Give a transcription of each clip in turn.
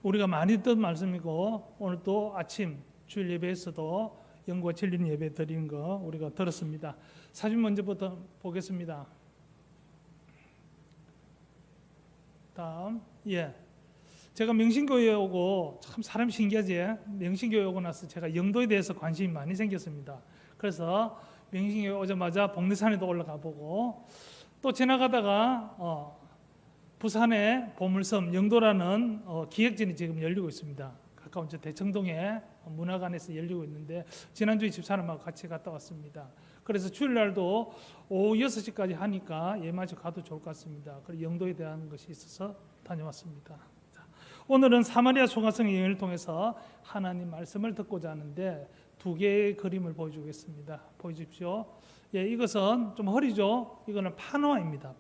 우리가 많이 듣던 말씀이고 오늘 또 아침 주일 예배에서도 영과 진리는 예배 드린 거 우리가 들었습니다. 사진 먼저부터 보겠습니다. 다음, 제가 명신교회에 오고 참 사람 신기하지? 명신교회에 오고 나서 제가 영도에 대해서 관심이 많이 생겼습니다. 그래서 명신교회 오자마자 복례산에도 올라가 보고 또 지나가다가 부산의 보물섬 영도라는 기획전이 지금 열리고 있습니다. 가까운 저 대청동에 문화관에서 열리고 있는데 지난주에 집사람하고 같이 갔다 왔습니다. 그래서 주일날도 오후 6시까지 하니까 예마저 가도 좋을 것 같습니다. 그리고 영도에 대한 것이 있어서 다녀왔습니다. 오늘은 사마리아 소가성 여행을 통해서 하나님 말씀을 듣고자 하는데 두 개의 그림을 보여주겠습니다. 보여주십시오. 이것은 좀 허리죠. 이거는 판화입니다.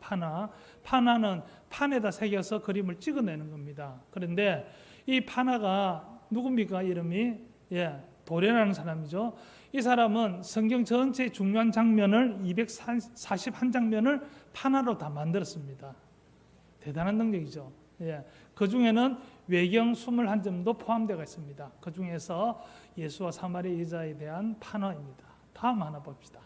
판화는 판에다 새겨서 그림을 찍어내는 겁니다. 그런데 이 판화가 누굽니까? 이름이 도레라는 사람이죠. 이 사람은 성경 전체의 중요한 장면을 241장면을 판화로 다 만들었습니다. 대단한 능력이죠. 그 중에는 외경 21점도 포함되어 있습니다. 그 중에서 예수와 사마리아 여자에 대한 판화입니다. 다음 하나 봅시다.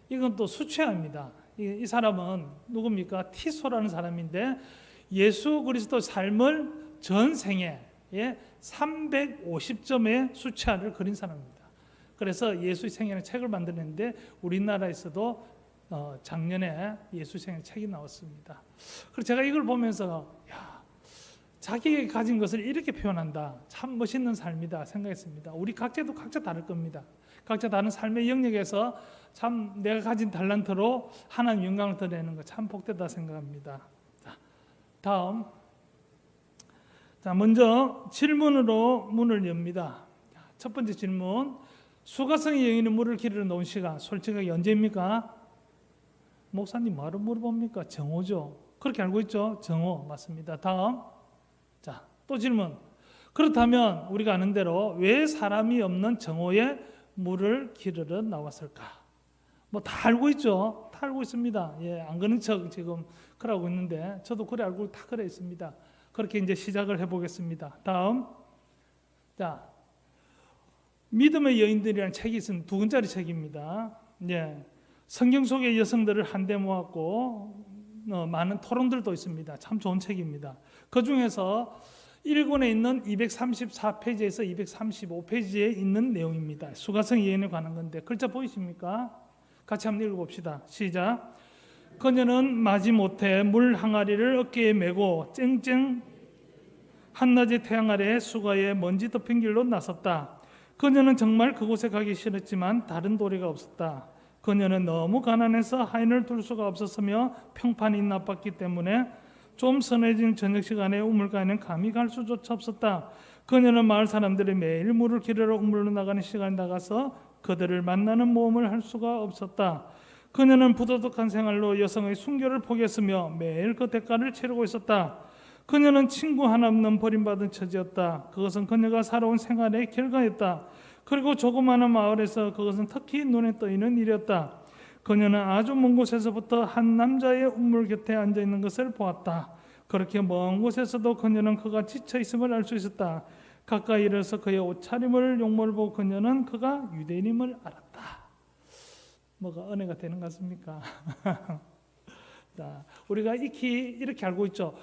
이건 또 수채화입니다. 이 사람은 누굽니까? 티소라는 사람인데 예수 그리스도 삶을 전생에 350점의 수채화를 그린 사람입니다. 그래서 예수의 생애는 책을 만들었는데 우리나라에서도 작년에 예수 생애 책이 나왔습니다. 그래서 제가 이걸 보면서 자기가 가진 것을 이렇게 표현한다. 참 멋있는 삶이다 생각했습니다. 우리 각자도 각자 다를 겁니다. 각자 다른 삶의 영역에서 참 내가 가진 달란트로 하나님 영광을 드러내는 것 참 복되다 생각합니다. 다음, 먼저 질문으로 문을 엽니다. 첫 번째 질문, 수가성의 여인은 물을 기르러 놓은 시간 솔직하게 언제입니까? 목사님 뭐하러 물어봅니까? 정오죠. 그렇게 알고 있죠? 정오 맞습니다. 다음, 또 질문. 그렇다면 우리가 아는 대로 왜 사람이 없는 정오에 물을 기르러 나왔을까? 다 알고 있죠? 다 알고 있습니다. 안 그런 척 지금 그러고 있는데 저도 그래 알고 다 그래 있습니다. 그렇게 이제 시작을 해보겠습니다. 다음, 믿음의 여인들이라는 책이 있습니다. 2권짜리 책입니다. 성경 속의 여성들을 한데 모았고 많은 토론들도 있습니다. 참 좋은 책입니다. 그 중에서 1권에 있는 234페이지에서 235페이지에 있는 내용입니다. 수가성 여인에 관한 건데 글자 보이십니까? 같이 한번 읽어봅시다. 시작. 그녀는 마지못해 물 항아리를 어깨에 메고 쨍쨍 한낮의 태양 아래 수가에 먼지 덮인 길로 나섰다. 그녀는 정말 그곳에 가기 싫었지만 다른 도리가 없었다. 그녀는 너무 가난해서 하인을 둘 수가 없었으며 평판이 나빴기 때문에 좀 선해진 저녁 시간에 우물가에는 감히 갈 수조차 없었다. 그녀는 마을 사람들이 매일 물을 기르러 우물로 나가는 시간에 나가서 그들을 만나는 모험을 할 수가 없었다. 그녀는 부도덕한 생활로 여성의 순결을 포기했으며 매일 그 대가를 치르고 있었다. 그녀는 친구 하나 없는 버림받은 처지였다. 그것은 그녀가 살아온 생활의 결과였다. 그리고 조그마한 마을에서 그것은 특히 눈에 띄는 일이었다. 그녀는 아주 먼 곳에서부터 한 남자의 우물 곁에 앉아 있는 것을 보았다. 그렇게 먼 곳에서도 그녀는 그가 지쳐 있음을 알 수 있었다. 가까이 이르러서 그의 옷차림을 용모를 보고 그녀는 그가 유대인임을 알았다. 뭐가 은혜가 되는 것 같습니까? 우리가 익히 이렇게 알고 있죠.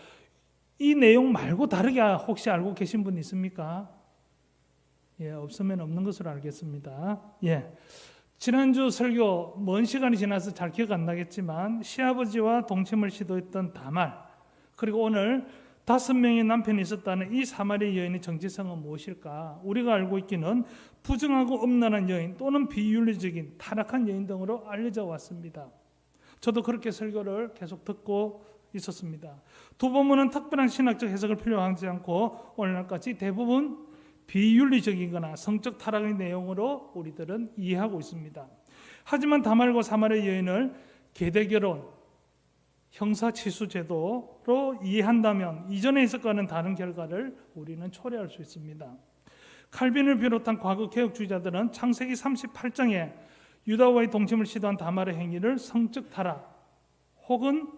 이 내용 말고 다르게 혹시 알고 계신 분 있습니까? 없으면 없는 것으로 알겠습니다. 지난주 설교 먼 시간이 지나서 잘 기억 안 나겠지만 시아버지와 동침을 시도했던 다말, 그리고 오늘 5명의 남편이 있었다는 이 사마리아 여인의 정체성은 무엇일까? 우리가 알고 있기는 부정하고 음란한 여인 또는 비윤리적인 타락한 여인 등으로 알려져 왔습니다. 저도 그렇게 설교를 계속 듣고 있었습니다. 두 본문은 특별한 신학적 해석을 필요하지 않고 오늘날까지 대부분 비윤리적이거나 성적 타락의 내용으로 우리들은 이해하고 있습니다. 하지만 다말과 사마리아 여인을 계대결혼, 형사치수 제도로 이해한다면 이전에 있었과는 다른 결과를 우리는 초래할 수 있습니다. 칼빈을 비롯한 과거 개혁주의자들은 창세기 38장에 유다와의 동침을 시도한 다말의 행위를 성적 타락 혹은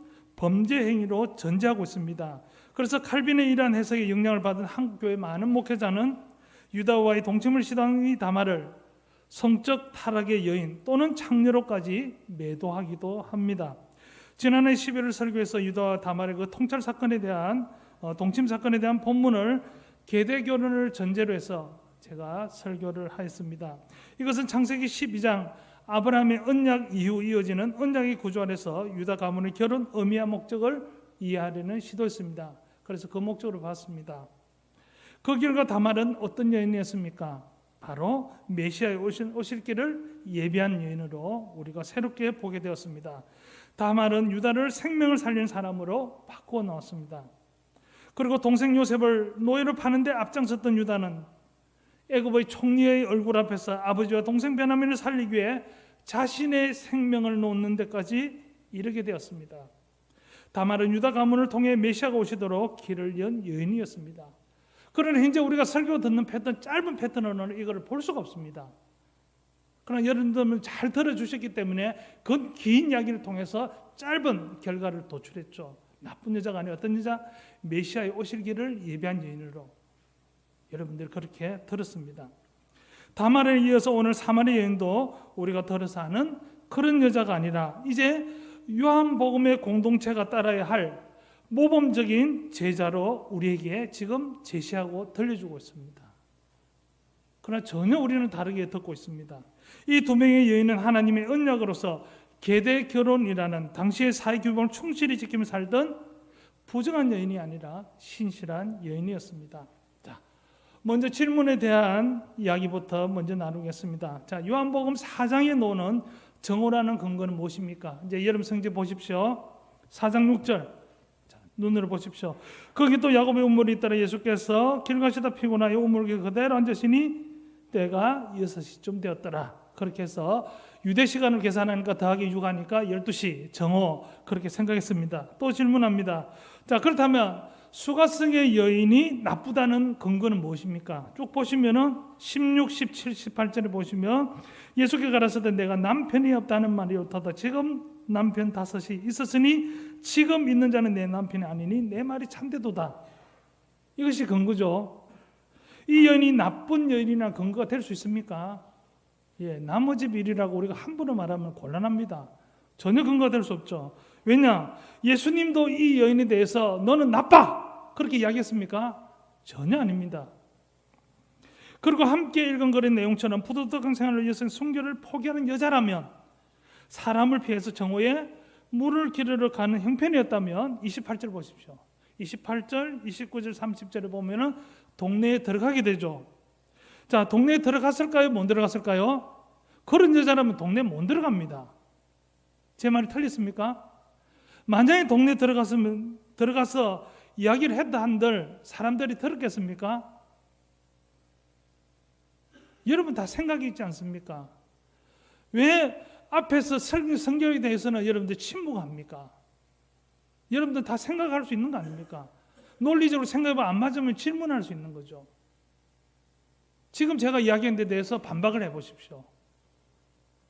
범죄 행위로 전제하고 있습니다. 그래서 칼빈의 이러한 해석에 영향을 받은 한국교회 많은 목회자는 유다와의 동침을 시도한 이 다말을 성적 타락의 여인 또는 창녀로까지 매도하기도 합니다. 지난해 11월 설교에서 유다와 다말의 그 통찰 사건에 대한 동침 사건에 대한 본문을 계대 결혼을 전제로 해서 제가 설교를 하였습니다. 이것은 창세기 12장 아브라함의 언약 이후 이어지는 언약의 구조 안에서 유다 가문의 결혼 의미와 목적을 이해하려는 시도였습니다. 그래서 그 목적으로 봤습니다. 그 결과 다말은 어떤 여인이었습니까? 바로 메시아의 오실 길을 예비한 여인으로 우리가 새롭게 보게 되었습니다. 다말은 유다를 생명을 살리는 사람으로 바꾸어 나왔습니다. 그리고 동생 요셉을 노예로 파는데 앞장섰던 유다는 애굽의 총리의 얼굴 앞에서 아버지와 동생 베냐민을 살리기 위해 자신의 생명을 놓는 데까지 이르게 되었습니다. 다말은 유다 가문을 통해 메시아가 오시도록 길을 연 여인이었습니다. 그러나 현재 우리가 설교 듣는 패턴, 짧은 패턴으로는 이걸 볼 수가 없습니다. 그러나 여러분들은 잘 들어주셨기 때문에 그 긴 이야기를 통해서 짧은 결과를 도출했죠. 나쁜 여자가 아니라 어떤 여자? 메시아의 오실 길을 예비한 여인으로 여러분들 그렇게 들었습니다. 다말에 이어서 오늘 사마리 여인도 우리가 들어서 하는 그런 여자가 아니라 이제 요한복음의 공동체가 따라야 할 모범적인 제자로 우리에게 지금 제시하고 들려주고 있습니다. 그러나 전혀 우리는 다르게 듣고 있습니다. 이 두 명의 여인은 하나님의 언약으로서 계대 결혼이라는 당시의 사회 규범을 충실히 지키며 살던 부정한 여인이 아니라 신실한 여인이었습니다. 자, 먼저 질문에 대한 이야기부터 먼저 나누겠습니다. 자, 요한복음 4장에 나오는 정오라는 근거는 무엇입니까? 이제 여러분 성경 보십시오. 4장 6절. 눈으로 보십시오. 거기 또 야곱의 우물이 있더라. 예수께서 길 가시다 피곤하여 우물에 그대로 앉으시니 때가 6시쯤 되었더라. 그렇게 해서 유대 시간을 계산하니까 더하기 6하니까 12시 정오 그렇게 생각했습니다. 또 질문합니다. 자, 그렇다면 수가성의 여인이 나쁘다는 근거는 무엇입니까? 쭉 보시면은 16, 17, 18절에 보시면 예수께 가라사대 내가 남편이 없다는 말이 옳도다. 지금 남편 5이 있었으니 지금 있는 자는 내 남편이 아니니 내 말이 참되도다. 이것이 근거죠. 이 여인이 나쁜 여인이나 근거가 될 수 있습니까? 예, 남의 집 일이라고 우리가 함부로 말하면 곤란합니다. 전혀 근거가 될 수 없죠. 왜냐? 예수님도 이 여인에 대해서 너는 나빠! 그렇게 이야기했습니까? 전혀 아닙니다. 그리고 함께 읽은 글의 내용처럼 부도덕한 생활을 위해서 순교를 포기하는 여자라면 사람을 피해서 정오에 물을 기르러 가는 형편이었다면 28절 보십시오. 28절, 29절, 30절에 보면은 동네에 들어가게 되죠. 자, 동네에 들어갔을까요? 못 들어갔을까요? 그런 여자라면 동네에 못 들어갑니다. 제 말이 틀렸습니까? 만약에 동네에 들어가서 이야기를 했다 한들 사람들이 들었겠습니까? 여러분 다 생각이 있지 않습니까? 왜 앞에서 성경에 대해서는 여러분들 침묵합니까? 여러분들 다 생각할 수 있는 거 아닙니까? 논리적으로 생각해보면 안 맞으면 질문할 수 있는 거죠. 지금 제가 이야기한 데 대해서 반박을 해보십시오.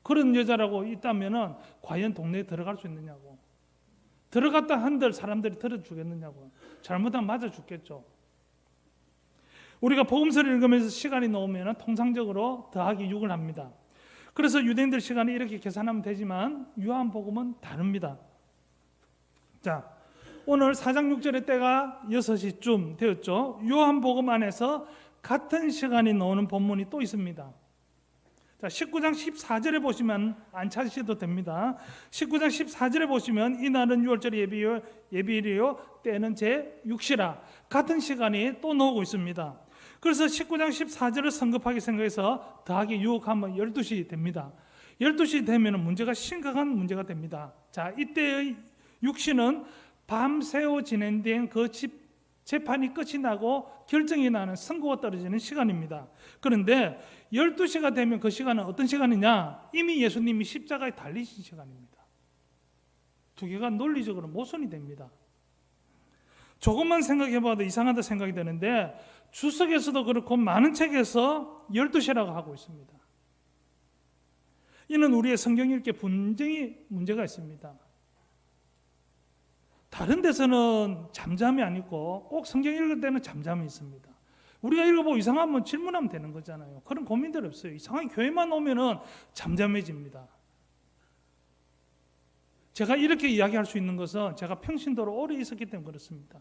그런 여자라고 있다면 과연 동네에 들어갈 수 있느냐고. 들어갔다 한들 사람들이 들어주겠느냐고. 잘못하면 맞아 죽겠죠. 우리가 복음서를 읽으면서 시간이 나오면 통상적으로 더하기 6을 합니다. 그래서 유대인들 시간이 이렇게 계산하면 되지만 요한복음은 다릅니다. 자, 오늘 4장 6절의 때가 6시쯤 되었죠. 요한복음 안에서 같은 시간이 나오는 본문이 또 있습니다. 자, 19장 14절에 보시면 안 찾으셔도 됩니다. 19장 14절에 보시면 이날은 6월절 예비일이요 때는 제6시라 같은 시간이 또 나오고 있습니다. 그래서 19장 14절을 성급하게 생각해서 더하기 6 하면 12시 됩니다. 12시 되면 문제가 심각한 문제가 됩니다. 자, 이때의 6시는 밤새워 진행된 그 재판이 끝이 나고 결정이 나는 선고가 떨어지는 시간입니다. 그런데 12시가 되면 그 시간은 어떤 시간이냐? 이미 예수님이 십자가에 달리신 시간입니다. 두 개가 논리적으로 모순이 됩니다. 조금만 생각해봐도 이상하다 생각이 되는데 주석에서도 그렇고 많은 책에서 12시라고 하고 있습니다. 이는 우리의 성경 읽기에 분명히 문제가 있습니다. 다른 데서는 잠잠이 아니고 꼭 성경 읽을 때는 잠잠이 있습니다. 우리가 읽어보고 이상하면 질문하면 되는 거잖아요. 그런 고민들 없어요. 이상하게 교회만 오면은 잠잠해집니다. 제가 이렇게 이야기할 수 있는 것은 제가 평신도로 오래 있었기 때문에 그렇습니다.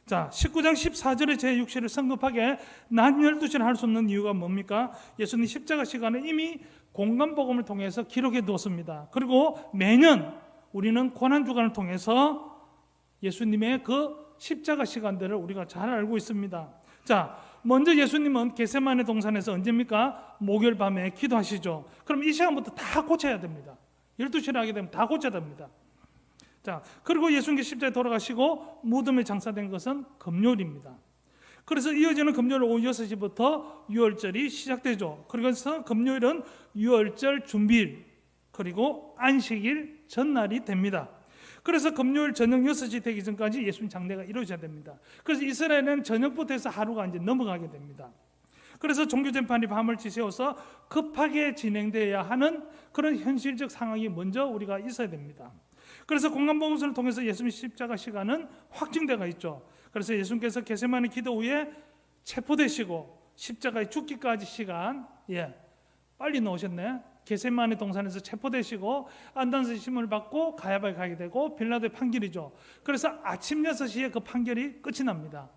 자, 19장 14절에 제6시를 성급하게 낮 12시를 할 수 없는 이유가 뭡니까? 예수님 십자가 시간을 이미 공간복음을 통해서 기록해 두었습니다. 그리고 매년 우리는 고난주간을 통해서 예수님의 그 십자가 시간들을 우리가 잘 알고 있습니다. 자, 먼저 예수님은 겟세마네 동산에서 언제입니까? 목요일 밤에 기도하시죠. 그럼 이 시간부터 다 고쳐야 됩니다. 12시를 하게 되면 다 고쳐야 됩니다. 자, 그리고 예수님께 십자가에 돌아가시고 무덤에 장사된 것은 금요일입니다. 그래서 이어지는 금요일 오후 6시부터 유월절이 시작되죠. 그래서 금요일은 유월절 준비일, 그리고 안식일 전날이 됩니다. 그래서 금요일 저녁 6시 되기 전까지 예수님 장례가 이루어져야 됩니다. 그래서 이스라엘은 저녁부터 해서 하루가 이제 넘어가게 됩니다. 그래서 종교재판이 밤을 지새워서 급하게 진행되어야 하는 그런 현실적 상황이 먼저 우리가 있어야 됩니다. 그래서 공간복음서를 통해서 예수님 십자가 시간은 확증되어 있죠. 그래서 예수님께서 겟세마네 기도 후에 체포되시고 십자가에 죽기까지 시간, 빨리 넣으셨네. 겟세마네 동산에서 체포되시고 안단스심을 받고 가야바에 가게 되고 빌라도의 판결이죠. 그래서 아침 6시에 그 판결이 끝이 납니다.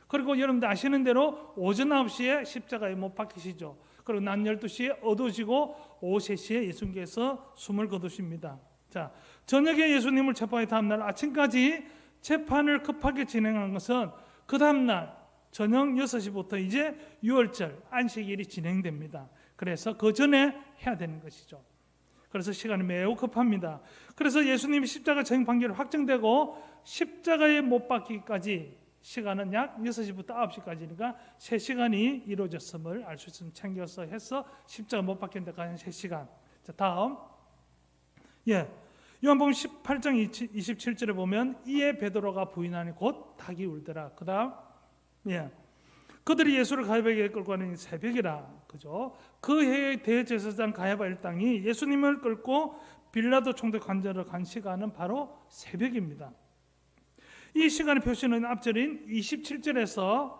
그리고 여러분들 아시는 대로 오전 9시에 십자가에 못 박히시죠. 그리고 낮 12시에 어두워지고 오후 3시에 예수님께서 숨을 거두십니다. 자, 저녁에 예수님을 체포한 다음날 아침까지 재판을 급하게 진행한 것은 그 다음날 저녁 6시부터 이제 유월절 안식일이 진행됩니다. 그래서 그 전에 해야 되는 것이죠. 그래서 시간이 매우 급합니다. 그래서 예수님이 십자가 재형 판결이 확정되고 십자가에 못 박히기까지 시간은 약 6시부터 9시까지니까 3시간이 이루어졌음을 알 수 있으면 챙겨서 해서 십자가 못 박힌 데까지 3시간. 자, 다음. 요한복음 18장 27절에 보면 이에 베드로가 부인하니 곧 닭이 울더라. 그 다음, 그들이 예수를 가야바에게 끌고 가는 새벽이라, 그죠? 그 해의 대제사장 가야바 일당이 예수님을 끌고 빌라도 총독 관저로 간 시간은 바로 새벽입니다. 이 시간의 표시는 앞절인 27절에서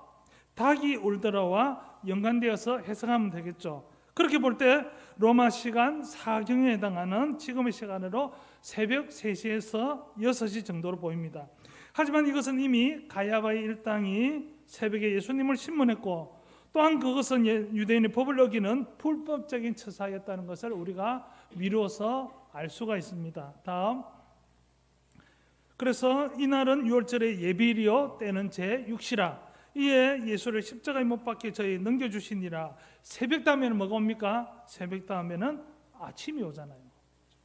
닭이 울더라와 연관되어서 해석하면 되겠죠. 그렇게 볼 때 로마 시간 4경에 해당하는 지금의 시간으로 새벽 3시에서 6시 정도로 보입니다. 하지만 이것은 이미 가야바의 일당이 새벽에 예수님을 신문했고 또한 그것은 유대인의 법을 어기는 불법적인 처사였다는 것을 우리가 미루어서 알 수가 있습니다. 다음. 그래서 이날은 유월절의 예비일이요 때는 제6시라 이에 예수를 십자가에 못 박혀 저희 넘겨주시니라. 새벽 다음에는 뭐가 옵니까? 새벽 다음에는 아침이 오잖아요.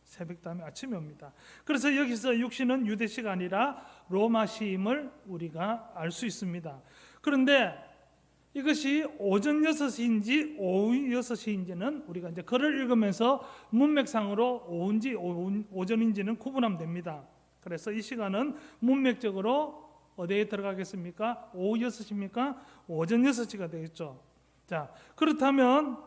새벽 다음에 아침이 옵니다. 그래서 여기서 6시는 유대시가 아니라 로마시임을 우리가 알 수 있습니다. 그런데 이것이 오전 6시인지 오후 6시인지는 우리가 이제 글을 읽으면서 문맥상으로 오후인지 오전인지는 구분하면 됩니다. 그래서 이 시간은 문맥적으로 어디에 들어가겠습니까? 오후 6시입니까? 오전 6시가 되겠죠. 자, 그렇다면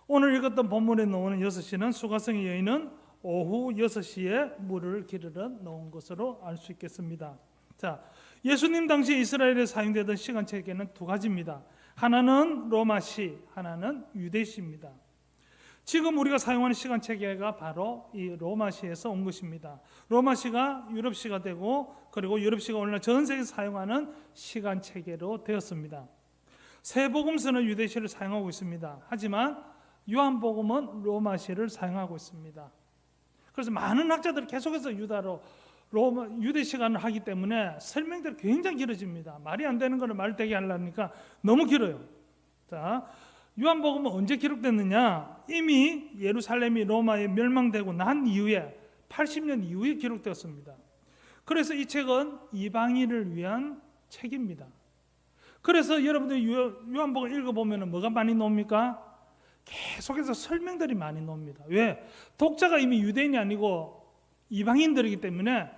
오늘 읽었던 본문에 나오는 6시는 수가성의 여인은 오후 6시에 물을 기르러 놓은 것으로 알 수 있겠습니다. 자, 예수님 당시 이스라엘에 사용되던 시간 체계는 두 가지입니다. 하나는 로마시, 하나는 유대시입니다. 지금 우리가 사용하는 시간 체계가 바로 이 로마시에서 온 것입니다. 로마시가 유럽시가 되고 그리고 유럽시가 오늘날 전 세계에서 사용하는 시간 체계로 되었습니다. 세복음서는 유대시를 사용하고 있습니다. 하지만 요한복음은 로마시를 사용하고 있습니다. 그래서 많은 학자들이 계속해서 유대 시간을 하기 때문에 설명들이 굉장히 길어집니다. 말이 안 되는 것을 말되게 하려니까 너무 길어요. 자, 요한복음은 언제 기록됐느냐? 이미 예루살렘이 로마에 멸망되고 난 이후에 80년 이후에 기록되었습니다. 그래서 이 책은 이방인을 위한 책입니다. 그래서 여러분들이 요한복음 읽어보면 뭐가 많이 나옵니까? 계속해서 설명들이 많이 나옵니다. 왜? 독자가 이미 유대인이 아니고 이방인들이기 때문에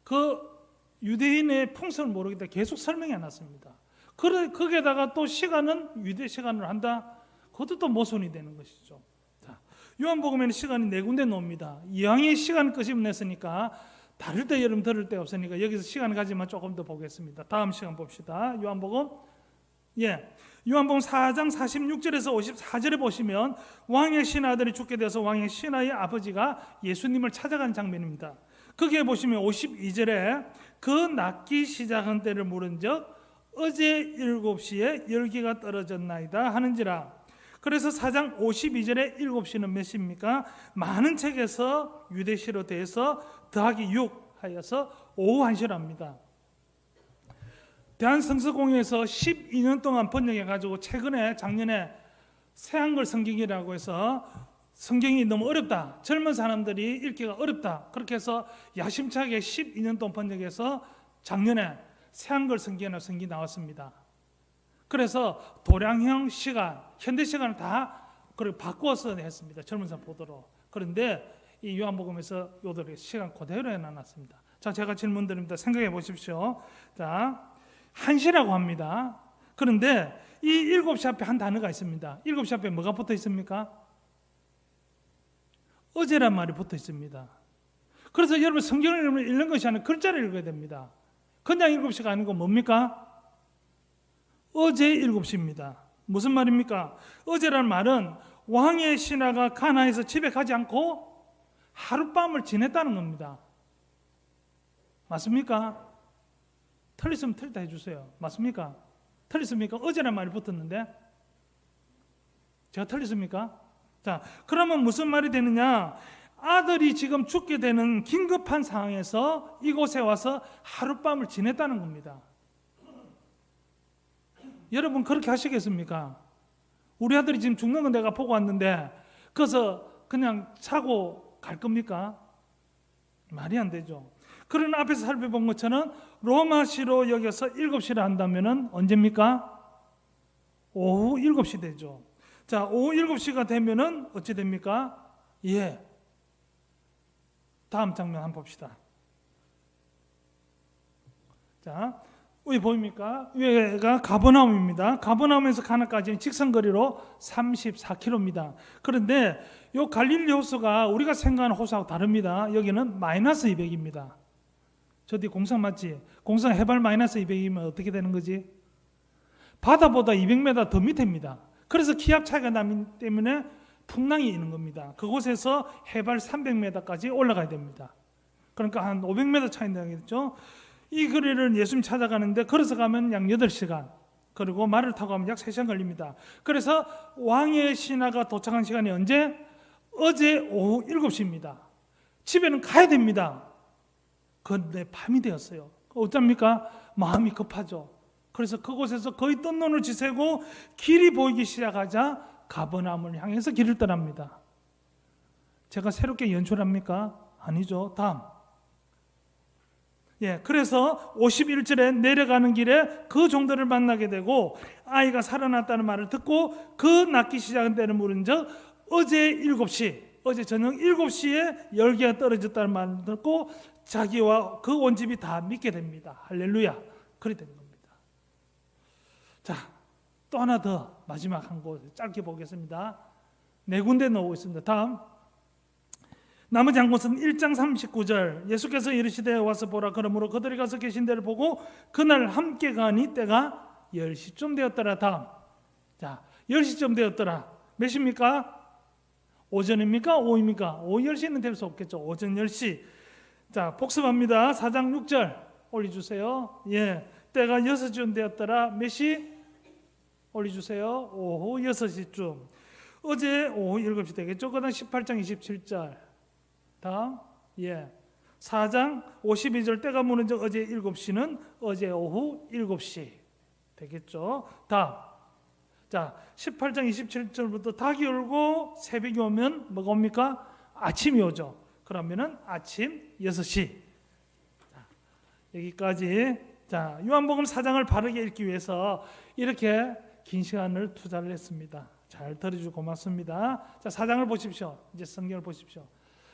그 유대인의 풍습을 모르기 때문에 계속 설명이 안 났습니다. 거기에다가 또 시간은 유대 시간으로 한다. 그것도 또 모순이 되는 것이죠. 자, 요한복음에는 시간이 네 군데 나옵니다. 이왕에 시간 끄집어냈으니까 다를 때 여름 들을 때 없으니까 여기서 시간 가지만 조금 더 보겠습니다. 다음 시간 봅시다. 요한복음 4장 46절에서 54절에 보시면 왕의 신하들이 죽게 되어서 왕의 신하의 아버지가 예수님을 찾아간 장면입니다. 거기에 보시면 52절에 그 낫기 시작한 때를 물은즉 어제 7시에 열기가 떨어졌나이다 하는지라. 그래서 4장 52절에 7시는 몇 시입니까? 많은 책에서 유대시로 대해서 더하기 6 하여서 오후 1시랍니다. 대한성서공회에서 12년 동안 번역해가지고 최근에 작년에 새한글 성경이라고 해서 성경이 너무 어렵다, 젊은 사람들이 읽기가 어렵다, 그렇게 해서 야심차게 12년 동안 번역해서 작년에 새한글 성경이라는 성경이 나왔습니다. 그래서 도량형 시간, 현대 시간을 다 바꾸어서 했습니다. 젊은 사람 보도록. 그런데 이 요한복음에서 요들의 시간 그대로 해놨습니다. 자, 제가 질문 드립니다. 생각해 보십시오. 자, 1시라고 합니다. 그런데 이 7시 앞에 한 단어가 있습니다. 7시 앞에 뭐가 붙어 있습니까? 어제란 말이 붙어 있습니다. 그래서 여러분 성경을 읽는 것이 아니라 글자를 읽어야 됩니다. 그냥 7시가 아니고 뭡니까? 어제 7시입니다. 무슨 말입니까? 어제란 말은 왕의 신하가 가나에서 집에 가지 않고 하룻밤을 지냈다는 겁니다. 맞습니까? 틀렸으면 틀리다 해주세요. 맞습니까? 틀렸습니까? 어제란 말이 붙었는데 제가 틀렸습니까? 자, 그러면 무슨 말이 되느냐? 아들이 지금 죽게 되는 긴급한 상황에서 이곳에 와서 하룻밤을 지냈다는 겁니다. 여러분 그렇게 하시겠습니까? 우리 아들이 지금 죽는 건 내가 보고 왔는데 그래서 그냥 자고 갈 겁니까? 말이 안 되죠. 그런 앞에서 살펴본 것처럼 로마시로 여겨서 7시를 한다면 언제입니까? 오후 7시 되죠. 자, 오후 7시가 되면은 어찌 됩니까? 다음 장면 한번 봅시다. 자, 위에 보입니까? 위에가 가버나움입니다. 가버나움에서 가나까지는 직선거리로 34km입니다. 그런데 이 갈릴리 호수가 우리가 생각하는 호수하고 다릅니다. 여기는 마이너스 200입니다. 저 뒤 공상 맞지? 공상 해발 마이너스 200이면 어떻게 되는 거지? 바다보다 200m 더 밑에입니다. 그래서 기압 차이가 나기 때문에 풍랑이 있는 겁니다. 그곳에서 해발 300m까지 올라가야 됩니다. 그러니까 한 500m 차이 나겠죠? 이 거리를 예수님 찾아가는데 걸어서 가면 약 8시간, 그리고 말을 타고 가면 약 3시간 걸립니다. 그래서 왕의 신하가 도착한 시간이 언제? 어제 오후 7시입니다. 집에는 가야 됩니다. 그런데 밤이 되었어요. 어쩝니까? 마음이 급하죠. 그래서 그곳에서 거의 뜬 눈을 지새고 길이 보이기 시작하자 가버나움을 향해서 길을 떠납니다. 제가 새롭게 연출합니까? 아니죠. 다음. 그래서 51절에 내려가는 길에 그 종들을 만나게 되고 아이가 살아났다는 말을 듣고 그 낫기 시작한 때를 물은즉 어제 7시, 어제 저녁 7시에 열기가 떨어졌다는 말을 듣고 자기와 그 온 집이 다 믿게 됩니다. 할렐루야. 그리 된 겁니다. 자, 또 하나 더 마지막 한 곳 짧게 보겠습니다. 4군데 나오고 있습니다. 다음. 나머지 한 곳은 1장 39절 예수께서 이르시되 와서 보라. 그러므로 그들이 가서 계신 데를 보고 그날 함께 가니 때가 10시쯤 되었더라. 다음. 자, 10시쯤 되었더라. 몇 시입니까? 오전입니까? 오후입니까? 오후 10시는 될 수 없겠죠. 오전 10시. 자, 복습합니다. 4장 6절 올려주세요. 때가 6시쯤 되었더라. 몇 시? 올려주세요. 오후 6시쯤. 어제 오후 7시 되겠죠. 그 다음 18장 27절. 다음. 4장 52절 때가 무는즉 어제 7시는 어제 오후 7시 되겠죠. 다음. 자, 18장 27절부터 닭이 울고 새벽이 오면 뭐가 옵니까? 아침이 오죠. 그러면은 아침 6시. 자, 여기까지. 자, 요한복음 4장을 바르게 읽기 위해서 이렇게 긴 시간을 투자를 했습니다. 잘 들어주셔서 고맙습니다. 자, 4장을 보십시오. 이제 성경을 보십시오.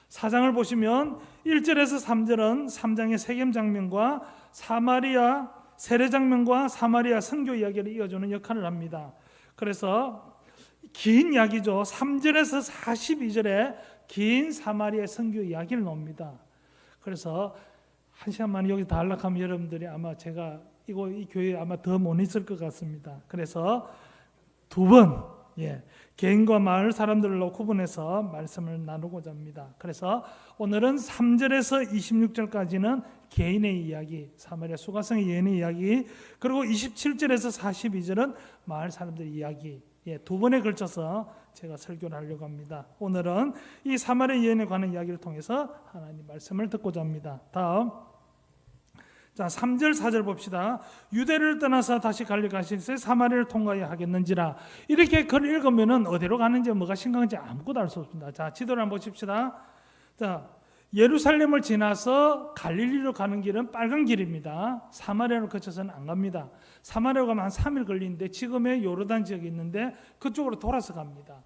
4장을 보시면 1절에서 3절은 3장의 세겜 장면과 사마리아 세례 장면과 사마리아 선교 이야기를 이어주는 역할을 합니다. 그래서 긴 이야기죠. 3절에서 42절에 긴 사마리아 선교 이야기를 놉니다. 그래서 한 시간 만에 여기 다 안락하면 여러분들이 아마 제가 이 교회에 아마 더 못 있을 것 같습니다. 그래서 두 번 개인과 마을 사람들로 구분해서 말씀을 나누고자 합니다. 그래서 오늘은 3절에서 26절까지는 개인의 이야기, 사마리아 수가성의 여인의 이야기, 그리고 27절에서 42절은 마을 사람들의 이야기, 두 번에 걸쳐서 제가 설교를 하려고 합니다. 오늘은 이 사마리아 여인에 관한 이야기를 통해서 하나님 말씀을 듣고자 합니다. 다음, 자 3절 4절 봅시다. 유대를 떠나서 다시 갈릴리 가실새 사마리아를 통과해야 하겠는지라. 이렇게 글을 읽으면은 어디로 가는지 뭐가 심각한지 아무것도 알 수 없습니다. 자 지도를 한번 보십시다. 자 예루살렘을 지나서 갈릴리로 가는 길은 빨간 길입니다. 사마리아를 거쳐서는 안 갑니다. 사마리아로 가면 한 3일 걸리는데 지금의 요르단 지역이 있는데 그쪽으로 돌아서 갑니다.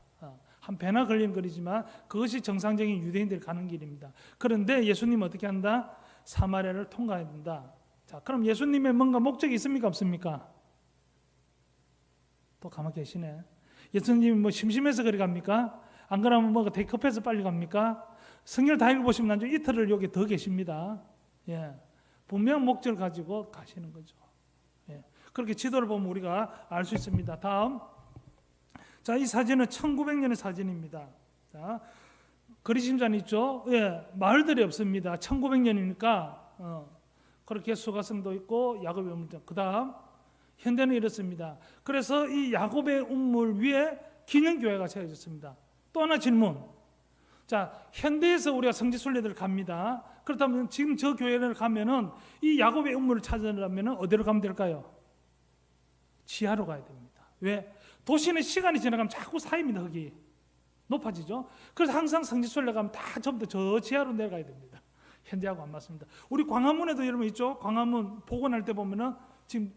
한 배나 걸리는 거리지만 그것이 정상적인 유대인들이 가는 길입니다. 그런데 예수님은 어떻게 한다? 사마리아를 통과해야 된다. 자, 그럼 예수님의 뭔가 목적이 있습니까? 없습니까? 또 가만히 계시네. 예수님이 뭐 심심해서 그리 갑니까? 안 그러면 뭐가 되게 급해서 빨리 갑니까? 성경을 다 읽어보시면 나중에 이틀을 여기 더 계십니다. 분명 목적을 가지고 가시는 거죠. 그렇게 지도를 보면 우리가 알 수 있습니다. 다음, 자, 이 사진은 1900년의 사진입니다. 자, 그리심산 있죠? 마을들이 없습니다. 1900년이니까 그렇게 수가성도 있고 야곱의 우물. 그 다음 현대는 이렇습니다. 그래서 이 야곱의 우물 위에 기념교회가 세워졌습니다. 또 하나 질문. 자, 현대에서 우리가 성지순례들 갑니다. 그렇다면 지금 저 교회를 가면은 이 야곱의 우물을 찾으려면 어디로 가면 될까요? 지하로 가야 됩니다. 왜? 도시는 시간이 지나가면 자꾸 쌓입니다. 흙이 높아지죠. 그래서 항상 성지순례 가면 다 전부 저 지하로 내려가야 됩니다. 현대하고 안 맞습니다. 우리 광화문에도 여러분 있죠? 광화문 복원할 때 보면은 지금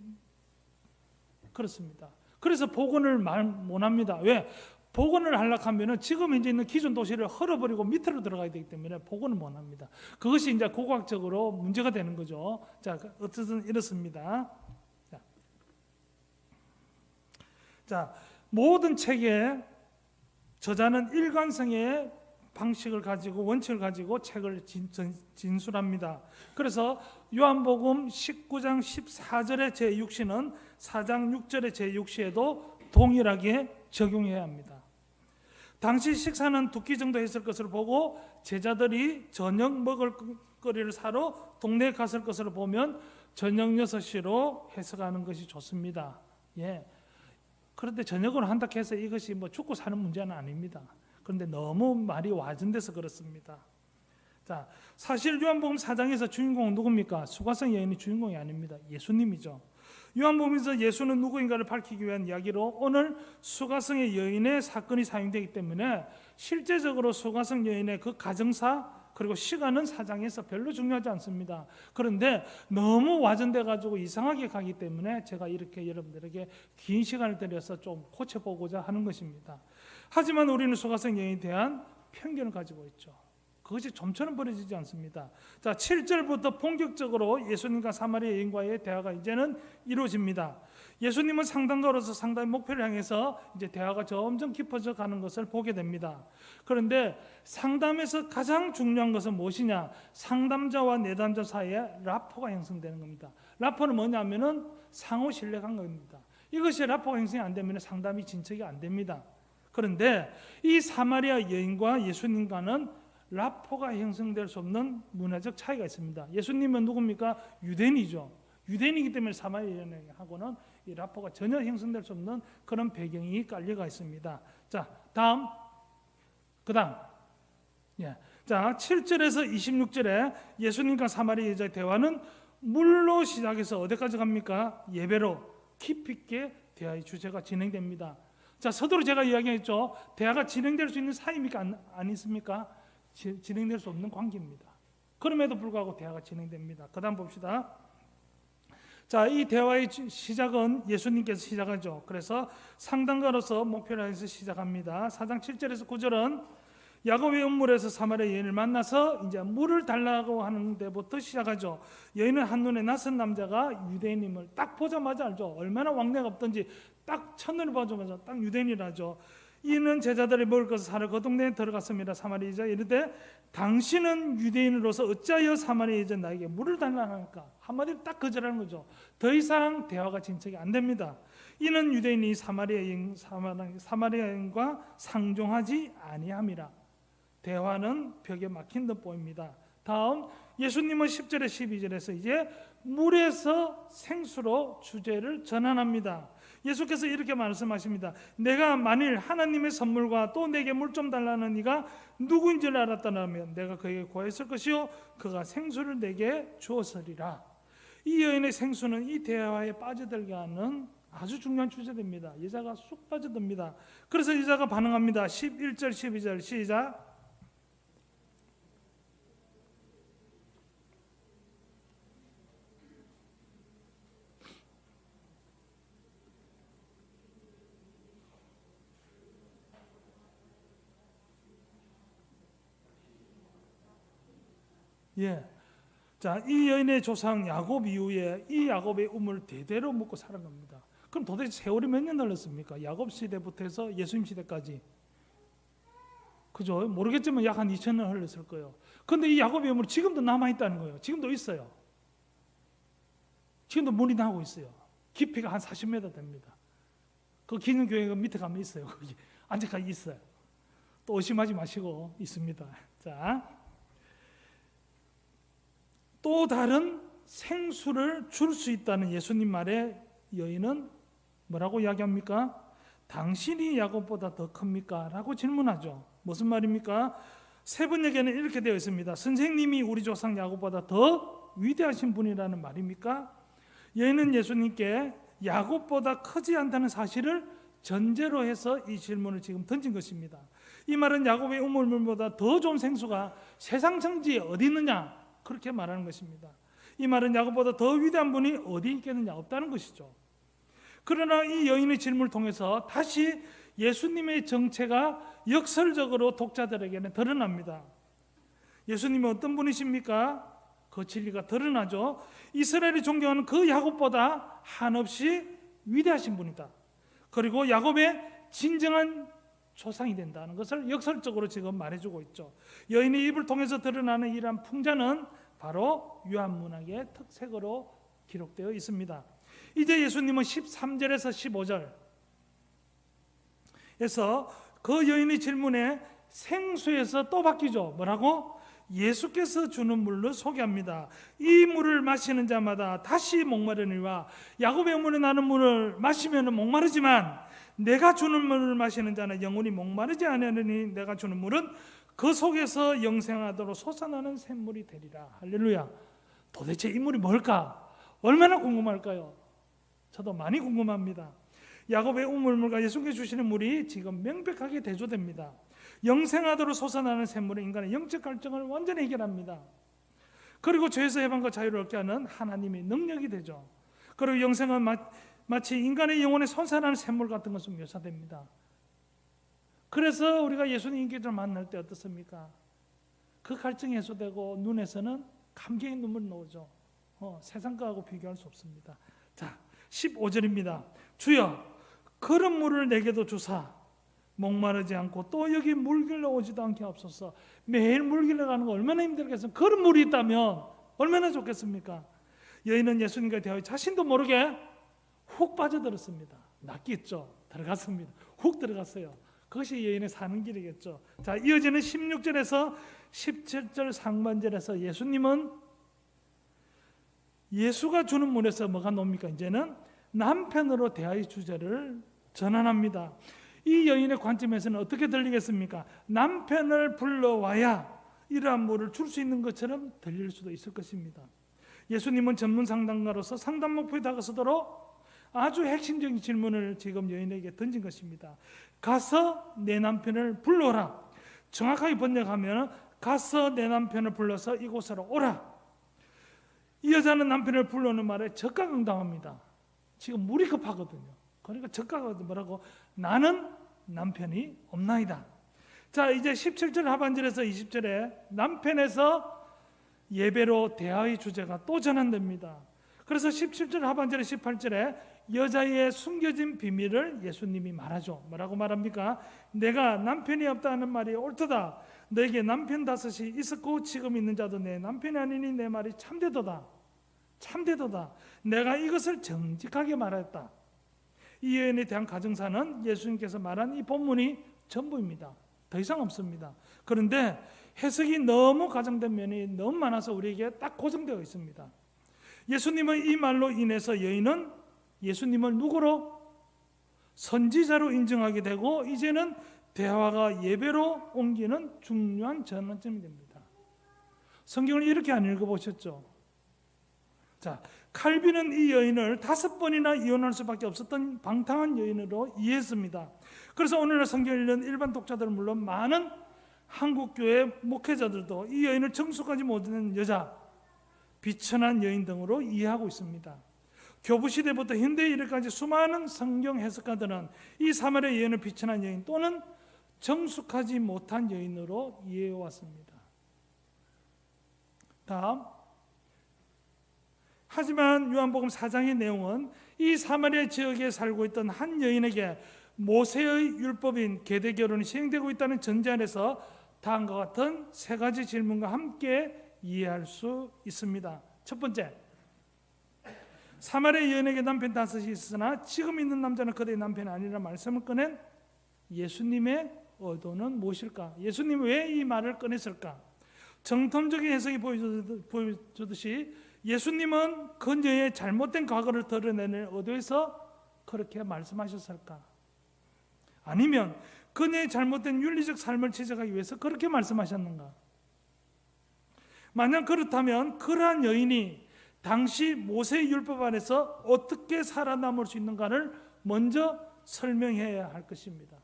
그렇습니다. 그래서 복원을 말 못합니다. 왜? 복원을 하려고 하면은 지금 이제 있는 기존 도시를 헐어버리고 밑으로 들어가야 되기 때문에 복원을 못합니다. 그것이 이제 고고학적으로 문제가 되는 거죠. 자, 어쨌든 이렇습니다. 자, 모든 책의 저자는 일관성의 방식을 가지고 원칙을 가지고 책을 진술합니다. 그래서 요한복음 19장 14절의 제6시는 4장 6절의 제6시에도 동일하게 적용해야 합니다. 당시 식사는 2끼 정도 했을 것으로 보고 제자들이 저녁 먹을 거리를 사러 동네에 갔을 것으로 보면 저녁 6시로 해석하는 것이 좋습니다. 그런데 저녁으로 한다 해서 이것이 뭐 죽고 사는 문제는 아닙니다. 그런데 너무 말이 와전돼서 그렇습니다. 자, 사실 요한복음 4장에서 주인공은 누굽니까? 수가성 여인이 주인공이 아닙니다. 예수님이죠. 요한복음에서 예수는 누구인가를 밝히기 위한 이야기로 오늘 수가성의 여인의 사건이 사용되기 때문에 실제적으로 수가성 여인의 그 가정사 그리고 시간은 4장에서 별로 중요하지 않습니다. 그런데 너무 와전돼 가지고 이상하게 가기 때문에 제가 이렇게 여러분들에게 긴 시간을 들여서 좀 고쳐보고자 하는 것입니다. 하지만 우리는 수가성 여인에 대한 편견을 가지고 있죠. 그것이 좀처럼 버려지지 않습니다. 자, 7절부터 본격적으로 예수님과 사마리아 여인과의 대화가 이제는 이루어집니다. 예수님은 상담가로서 상담의 목표를 향해서 이제 대화가 점점 깊어져 가는 것을 보게 됩니다. 그런데 상담에서 가장 중요한 것은 무엇이냐? 상담자와 내담자 사이에 라포가 형성되는 겁니다. 라포는 뭐냐면은 상호 신뢰 관계입니다. 이것이 라포가 형성이 안 되면 상담이 진척이 안 됩니다. 그런데 이 사마리아 여인과 예수님과는 라포가 형성될 수 없는 문화적 차이가 있습니다. 예수님은 누굽니까? 유대인이죠. 유대인이기 때문에 사마리아 여인하고는 이 라포가 전혀 형성될 수 없는 그런 배경이 깔려가 있습니다. 자, 다음, 그다음, 자 7절에서 26절에 예수님과 사마리아 여자의 대화는 물로 시작해서 어디까지 갑니까? 예배로 깊이 있게 대화의 주제가 진행됩니다. 자, 서두로 제가 이야기했죠. 대화가 진행될 수 있는 사이입니까? 아니십니까? 진행될 수 없는 관계입니다. 그럼에도 불구하고 대화가 진행됩니다. 그 다음 봅시다. 자, 이 대화의 시작은 예수님께서 시작하죠. 그래서 상담가로서 목표를 해서 시작합니다. 4장 7절에서 9절은 야곱의 우물에서 사마리아 여인을 만나서 이제 물을 달라고 하는 데부터 시작하죠. 여인은 한눈에 낯선 남자가 유대인임을 딱 보자마자 알죠. 얼마나 왕래가 없던지 딱 첫눈에 보자마자 딱 유대인이라죠. 이는 제자들이 먹을 것을 사러 그 동네에 들어갔습니다. 사마리아 여자가 이르되 당신은 유대인으로서 어찌하여 사마리아 여자 나에게 물을 달라 하니까. 한마디로 딱 거절하는 거죠. 더 이상 대화가 진척이 안 됩니다. 이는 유대인이 사마리아인과 상종하지 아니함이라. 대화는 벽에 막힌 듯 보입니다. 다음 예수님은 10절에 12절에서 이제 물에서 생수로 주제를 전환합니다. 예수께서 이렇게 말씀하십니다. 내가 만일 하나님의 선물과 또 내게 물 좀 달라는 이가 누구인지를 알았다면 내가 그에게 구했을 것이요 그가 생수를 내게 주었으리라. 이 여인의 생수는 이 대화에 빠져들게 하는 아주 중요한 주제입니다. 여자가 쑥 빠져듭니다. 그래서 여자가 반응합니다. 11절 12절 시작. 예. 자, 이 여인의 조상 야곱 이후에 이 야곱의 우물 대대로 먹고 살아갑니다. 그럼 도대체 세월이 몇 년 흘렀습니까? 야곱 시대부터 해서 예수님 시대까지. 그죠? 모르겠지만 약 한 2000년 흘렀을 거예요. 근데 이 야곱의 우물이 지금도 남아있다는 거예요. 지금도 있어요. 지금도 물이 나오고 있어요. 깊이가 한 40m 됩니다. 그 기능교회가 밑에 가면 있어요. 거기 언제까지 있어요. 또 의심하지 마시고 있습니다. 자, 또 다른 생수를 줄 수 있다는 예수님 말에 여인은 뭐라고 이야기합니까? 당신이 야곱보다 더 큽니까? 라고 질문하죠. 무슨 말입니까? 세번역에는 이렇게 되어 있습니다. 선생님이 우리 조상 야곱보다 더 위대하신 분이라는 말입니까? 여인은 예수님께 야곱보다 크지 않다는 사실을 전제로 해서 이 질문을 지금 던진 것입니다. 이 말은 야곱의 우물물보다 더 좋은 생수가 세상 천지에 어디 있느냐? 그렇게 말하는 것입니다. 이 말은 야곱보다 더 위대한 분이 어디 있겠느냐? 없다는 것이죠. 그러나 이 여인의 질문을 통해서 다시 예수님의 정체가 역설적으로 독자들에게는 드러납니다. 예수님은 어떤 분이십니까? 그 진리가 드러나죠. 이스라엘이 존경하는 그 야곱보다 한없이 위대하신 분이다. 그리고 야곱의 진정한 조상이 된다는 것을 역설적으로 지금 말해주고 있죠. 여인의 입을 통해서 드러나는 이러한 풍자는 바로 유한문학의 특색으로 기록되어 있습니다. 이제 예수님은 13절에서 15절에서 그 여인의 질문에 생수에서 또 바뀌죠. 뭐라고? 예수께서 주는 물로 소개합니다. 이 물을 마시는 자마다 다시 목마르니와 야곱의 우물에 나는 물을 마시면 목마르지만 내가 주는 물을 마시는 자는 영원히 목마르지 아니하느니 내가 주는 물은 그 속에서 영생하도록 솟아나는 샘물이 되리라. 할렐루야. 도대체 이 물이 뭘까? 얼마나 궁금할까요? 저도 많이 궁금합니다. 야곱의 우물물과 예수께서 주시는 물이 지금 명백하게 대조됩니다. 영생하도록 솟아나는 샘물은 인간의 영적 갈증을 완전히 해결합니다. 그리고 죄에서 해방과 자유를 얻게 하는 하나님의 능력이 되죠. 그리고 영생은 마치 인간의 영혼에 솟아나는 샘물 같은 것으로 묘사됩니다. 그래서 우리가 예수님 인격을 만날 때 어떻습니까? 그 갈증이 해소되고 눈에서는 감격의 눈물이 나오죠. 세상 거하고 비교할 수 없습니다. 자, 15절입니다. 주여 그런 물을 내게도 주사 목마르지 않고 또 여기 물 길러 오지도 않게 하옵소서. 매일 물 길러 가는 거 얼마나 힘들겠어요. 그런 물이 있다면 얼마나 좋겠습니까? 여인은 예수님과 대하여 자신도 모르게 훅 빠져들었습니다. 낚였죠. 들어갔습니다. 훅 들어갔어요. 그것이 여인의 사는 길이겠죠. 자, 이어지는 16절에서 17절 상반절에서 예수님은 예수가 주는 물에서 뭐가 나옵니까? 이제는 남편으로 대하여 주제를 전환합니다. 이 여인의 관점에서는 어떻게 들리겠습니까? 남편을 불러와야 이러한 물을 줄 수 있는 것처럼 들릴 수도 있을 것입니다. 예수님은 전문 상담가로서 상담 목표에 다가서도록 아주 핵심적인 질문을 지금 여인에게 던진 것입니다. 가서 내 남편을 불러오라. 정확하게 번역하면 가서 내 남편을 불러서 이곳으로 오라. 이 여자는 남편을 불러오는 말에 적각응당합니다. 지금 물이 급하거든요. 그러니까 적각을 뭐라고? 나는 남편이 없나이다. 자, 이제 17절 하반절에서 20절에 남편에서 예배로 대화의 주제가 또 전환됩니다. 그래서 17절 하반절에 18절에 여자의 숨겨진 비밀을 예수님이 말하죠. 뭐라고 말합니까? 내가 남편이 없다 하는 말이 옳도다. 너에게 남편 5이 있었고 지금 있는 자도 내 남편이 아니니 내 말이 참되도다. 참되도다. 내가 이것을 정직하게 말했다. 이 여인에 대한 가정사는 예수님께서 말한 이 본문이 전부입니다. 더 이상 없습니다. 그런데 해석이 너무 과장된 면이 너무 많아서 우리에게 딱 고정되어 있습니다. 예수님의 이 말로 인해서 여인은 예수님을 누구로? 선지자로 인정하게 되고 이제는 대화가 예배로 옮기는 중요한 전환점이 됩니다. 성경을 이렇게 안 읽어보셨죠? 자, 칼빈은 이 여인을 5번이나 이혼할 수밖에 없었던 방탕한 여인으로 이해했습니다. 그래서 오늘날 성경을 읽는 일반 독자들은 물론 많은 한국교회 목회자들도 이 여인을 정숙하지 못하는 여자, 비천한 여인 등으로 이해하고 있습니다. 교부시대부터 현대에 이르기까지 수많은 성경 해석가들은 이 사마리아 여인을 비천한 여인 또는 정숙하지 못한 여인으로 이해해왔습니다. 다음, 하지만 요한복음 4장의 내용은 이 사마리아 지역에 살고 있던 한 여인에게 모세의 율법인 계대결혼이 시행되고 있다는 전제 안에서 다음과 같은 3가지 질문과 함께 이해할 수 있습니다. 첫 번째, 사마리아 여인에게 남편 5이 있으나 지금 있는 남자는 그대의 남편이 아니라 말씀을 꺼낸 예수님의 의도는 무엇일까? 예수님이 왜 이 말을 꺼냈을까? 정통적인 해석이 보여주듯이 예수님은 그녀의 잘못된 과거를 드러내는 의도에서 그렇게 말씀하셨을까? 아니면 그녀의 잘못된 윤리적 삶을 지적하기 위해서 그렇게 말씀하셨는가? 만약 그렇다면 그러한 여인이 당시 모세의 율법 안에서 어떻게 살아남을 수 있는가를 먼저 설명해야 할 것입니다.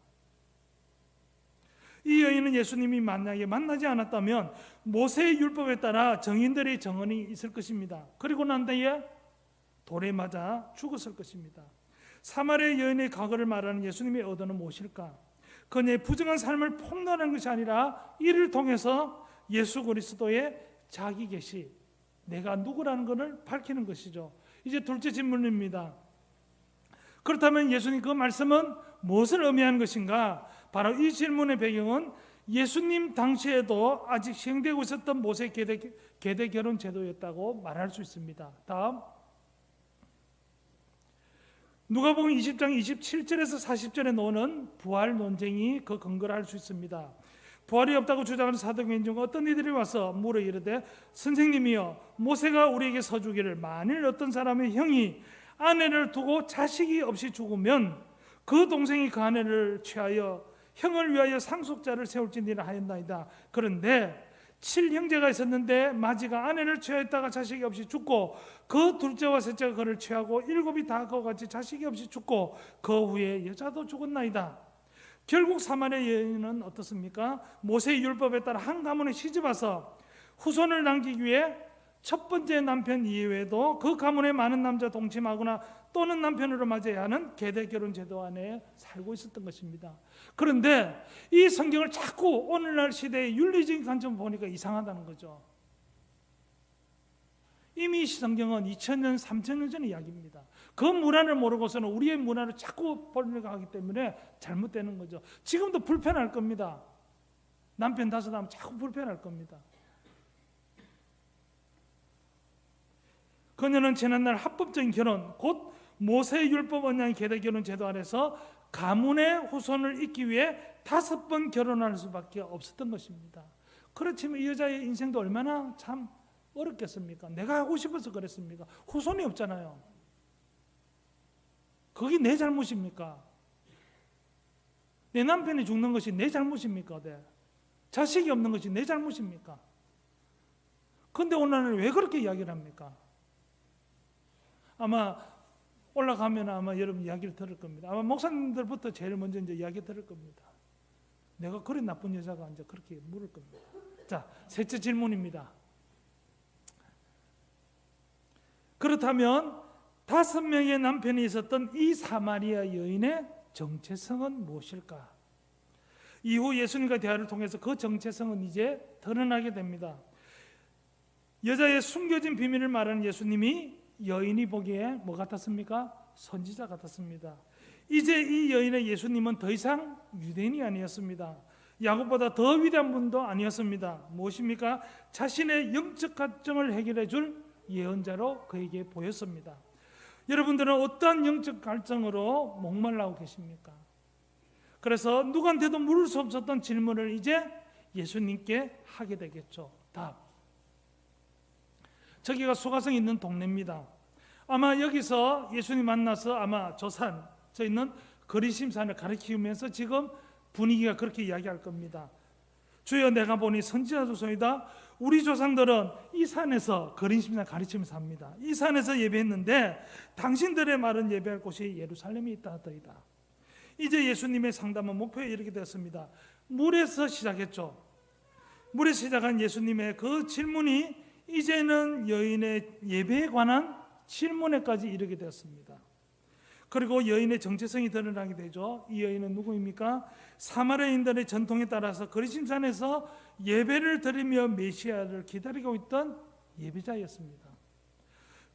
이 여인은 예수님이 만약에 만나지 않았다면 모세의 율법에 따라 정인들의 정언이 있을 것입니다. 그리고 난 뒤에 돌에 맞아 죽었을 것입니다. 사마리아 여인의 과거를 말하는 예수님의 의도는 무엇일까? 그녀의 부정한 삶을 폭로하는 것이 아니라 이를 통해서 예수 그리스도의 자기 계시, 내가 누구라는 것을 밝히는 것이죠. 이제 둘째 질문입니다. 그렇다면 예수님 그 말씀은 무엇을 의미하는 것인가? 바로 이 질문의 배경은 예수님 당시에도 아직 시행되고 있었던 모세 계대 결혼 제도였다고 말할 수 있습니다. 다음, 누가복음 20장 27절에서 40절에 나오는 부활 논쟁이 그 근거를 할 수 있습니다. 부활이 없다고 주장하는 사도계인 중 어떤 이들이 와서 물어 이르되 선생님이여, 모세가 우리에게 서주기를 만일 어떤 사람의 형이 아내를 두고 자식이 없이 죽으면 그 동생이 그 아내를 취하여 형을 위하여 상속자를 세울지니라 하였나이다. 그런데 7형제가 있었는데 마지가 아내를 취하였다가 자식이 없이 죽고 그 둘째와 셋째가 그를 취하고 7이 다 그와 같이 자식이 없이 죽고 그 후에 여자도 죽었나이다. 결국 사마리아 여인은 어떻습니까? 모세의 율법에 따라 한 가문에 시집와서 후손을 남기기 위해 첫 번째 남편 이외에도 그 가문에 많은 남자 동침하거나 또는 남편으로 맞아야 하는 계대 결혼 제도 안에 살고 있었던 것입니다. 그런데 이 성경을 자꾸 오늘날 시대의 윤리적인 관점을 보니까 이상하다는 거죠. 이미 성경은 2000년, 3000년 전의 이야기입니다. 그 문화를 모르고서는 우리의 문화를 자꾸 보려고 하기 때문에 잘못되는 거죠. 지금도 불편할 겁니다. 남편 5 하면 자꾸 불편할 겁니다. 그녀는 지난날 합법적인 결혼, 곧 모세의 율법 언양의 계대 결혼 제도 안에서 가문의 후손을 잇기 위해 5번 결혼할 수밖에 없었던 것입니다. 그렇지만 이 여자의 인생도 얼마나 참 어렵겠습니까? 내가 하고 싶어서 그랬습니까? 후손이 없잖아요. 그게 내 잘못입니까? 내 남편이 죽는 것이 내 잘못입니까? 네. 자식이 없는 것이 내 잘못입니까? 그런데 오늘은 왜 그렇게 이야기를 합니까? 아마 올라가면 아마 여러분 이야기를 들을 겁니다. 아마 목사님들부터 제일 먼저 이제 이야기 들을 겁니다. 내가 그래 나쁜 여자가 이제 그렇게 물을 겁니다. 자, 셋째 질문입니다. 그렇다면 5명의 남편이 있었던 이 사마리아 여인의 정체성은 무엇일까? 이후 예수님과 대화를 통해서 그 정체성은 이제 드러나게 됩니다. 여자의 숨겨진 비밀을 말하는 예수님이 여인이 보기에 뭐 같았습니까? 선지자 같았습니다. 이제 이 여인의 예수님은 더 이상 유대인이 아니었습니다. 야곱보다 더 위대한 분도 아니었습니다. 무엇입니까? 자신의 영적 갈증을 해결해 줄 예언자로 그에게 보였습니다. 여러분들은 어떠한 영적 갈증으로 목말라고 계십니까? 그래서 누구한테도 물을 수 없었던 질문을 이제 예수님께 하게 되겠죠. 답. 저기가 수가성 있는 동네입니다. 아마 여기서 예수님 만나서 아마 저 있는 거리심산을 가르치면서 지금 분위기가 그렇게 이야기할 겁니다. 주여, 내가 보니 선지자 조상이다. 우리 조상들은 이 산에서 거리심산 가르치면서 합니다. 이 산에서 예배했는데 당신들의 말은 예배할 곳이 예루살렘에 있다 하더이다. 이제 예수님의 상담은 목표에 이르게 되었습니다. 물에서 시작했죠. 물에서 시작한 예수님의 그 질문이 이제는 여인의 예배에 관한 질문에까지 이르게 되었습니다. 그리고 여인의 정체성이 드러나게 되죠. 이 여인은 누구입니까? 사마리아인들의 전통에 따라서 거리심산에서 예배를 드리며 메시아를 기다리고 있던 예배자였습니다.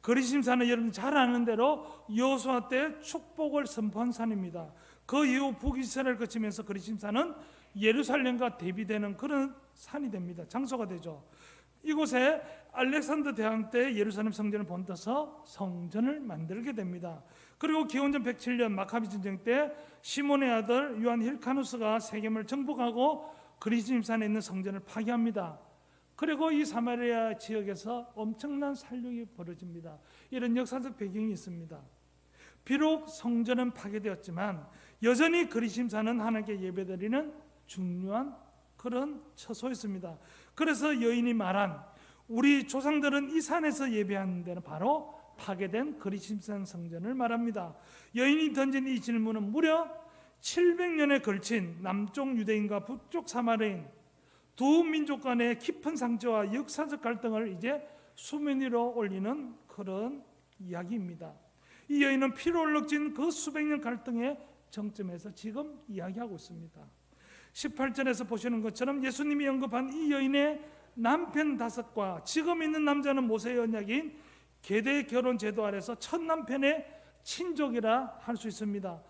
거리심산은 여러분 잘 아는 대로 여호수아 때 축복을 선포한 산입니다. 그 이후 북이스라엘을 거치면서 거리심산은 예루살렘과 대비되는 그런 산이 됩니다. 장소가 되죠. 이곳에 알렉산더 대왕 때 예루살렘 성전을 본떠서 성전을 만들게 됩니다. 그리고 기원전 107년 마카비 전쟁 때 시몬의 아들 요한 힐카누스가 세겜을 정복하고 거리심산에 있는 성전을 파괴합니다. 그리고 이 사마리아 지역에서 엄청난 살육이 벌어집니다. 이런 역사적 배경이 있습니다. 비록 성전은 파괴되었지만 여전히 거리심산은 하나님께 예배드리는 중요한 그런 처소였습니다. 그래서 여인이 말한 우리 조상들은 이 산에서 예배하는 데는 바로 파괴된 거리심산 성전을 말합니다. 여인이 던진 이 질문은 무려 700년에 걸친 남쪽 유대인과 북쪽 사마리아인 두 민족 간의 깊은 상처와 역사적 갈등을 이제 수면 위로 올리는 그런 이야기입니다. 이 여인은 피로 얼룩진 그 수백 년 갈등의 정점에서 지금 이야기하고 있습니다. 18절에서 보시는 것처럼 예수님이 언급한 이 여인의 남편 5과 지금 있는 남자는 모세의 언약인 계대 결혼 제도 아래서 첫 남편의 친족이라 할 수 있습니다.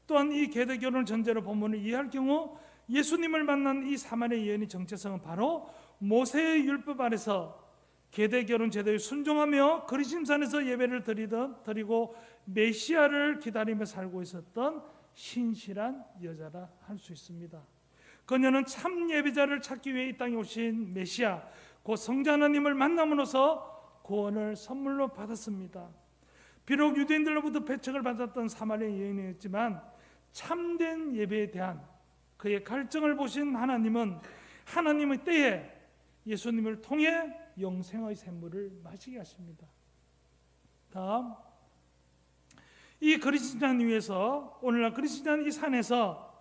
또한 이 계대 결혼 전제로 본문을 이해할 경우 예수님을 만난 이 사마리아 여인의 정체성은 바로 모세의 율법 아래서 계대 결혼 제도에 순종하며 거리심산에서 예배를 드리고 메시아를 기다리며 살고 있었던 신실한 여자라 할 수 있습니다. 그녀는 참 예배자를 찾기 위해 이 땅에 오신 메시아 곧 성자 하나님을 만남으로써 구원을 선물로 받았습니다. 비록 유대인들로부터 배척을 받았던 사마리아 여인이었지만 참된 예배에 대한 그의 갈증을 보신 하나님은 하나님의 때에 예수님을 통해 영생의 샘물을 마시게 하십니다. 다음, 이 거리심산 위에서 오늘날 거리심산 이 산에서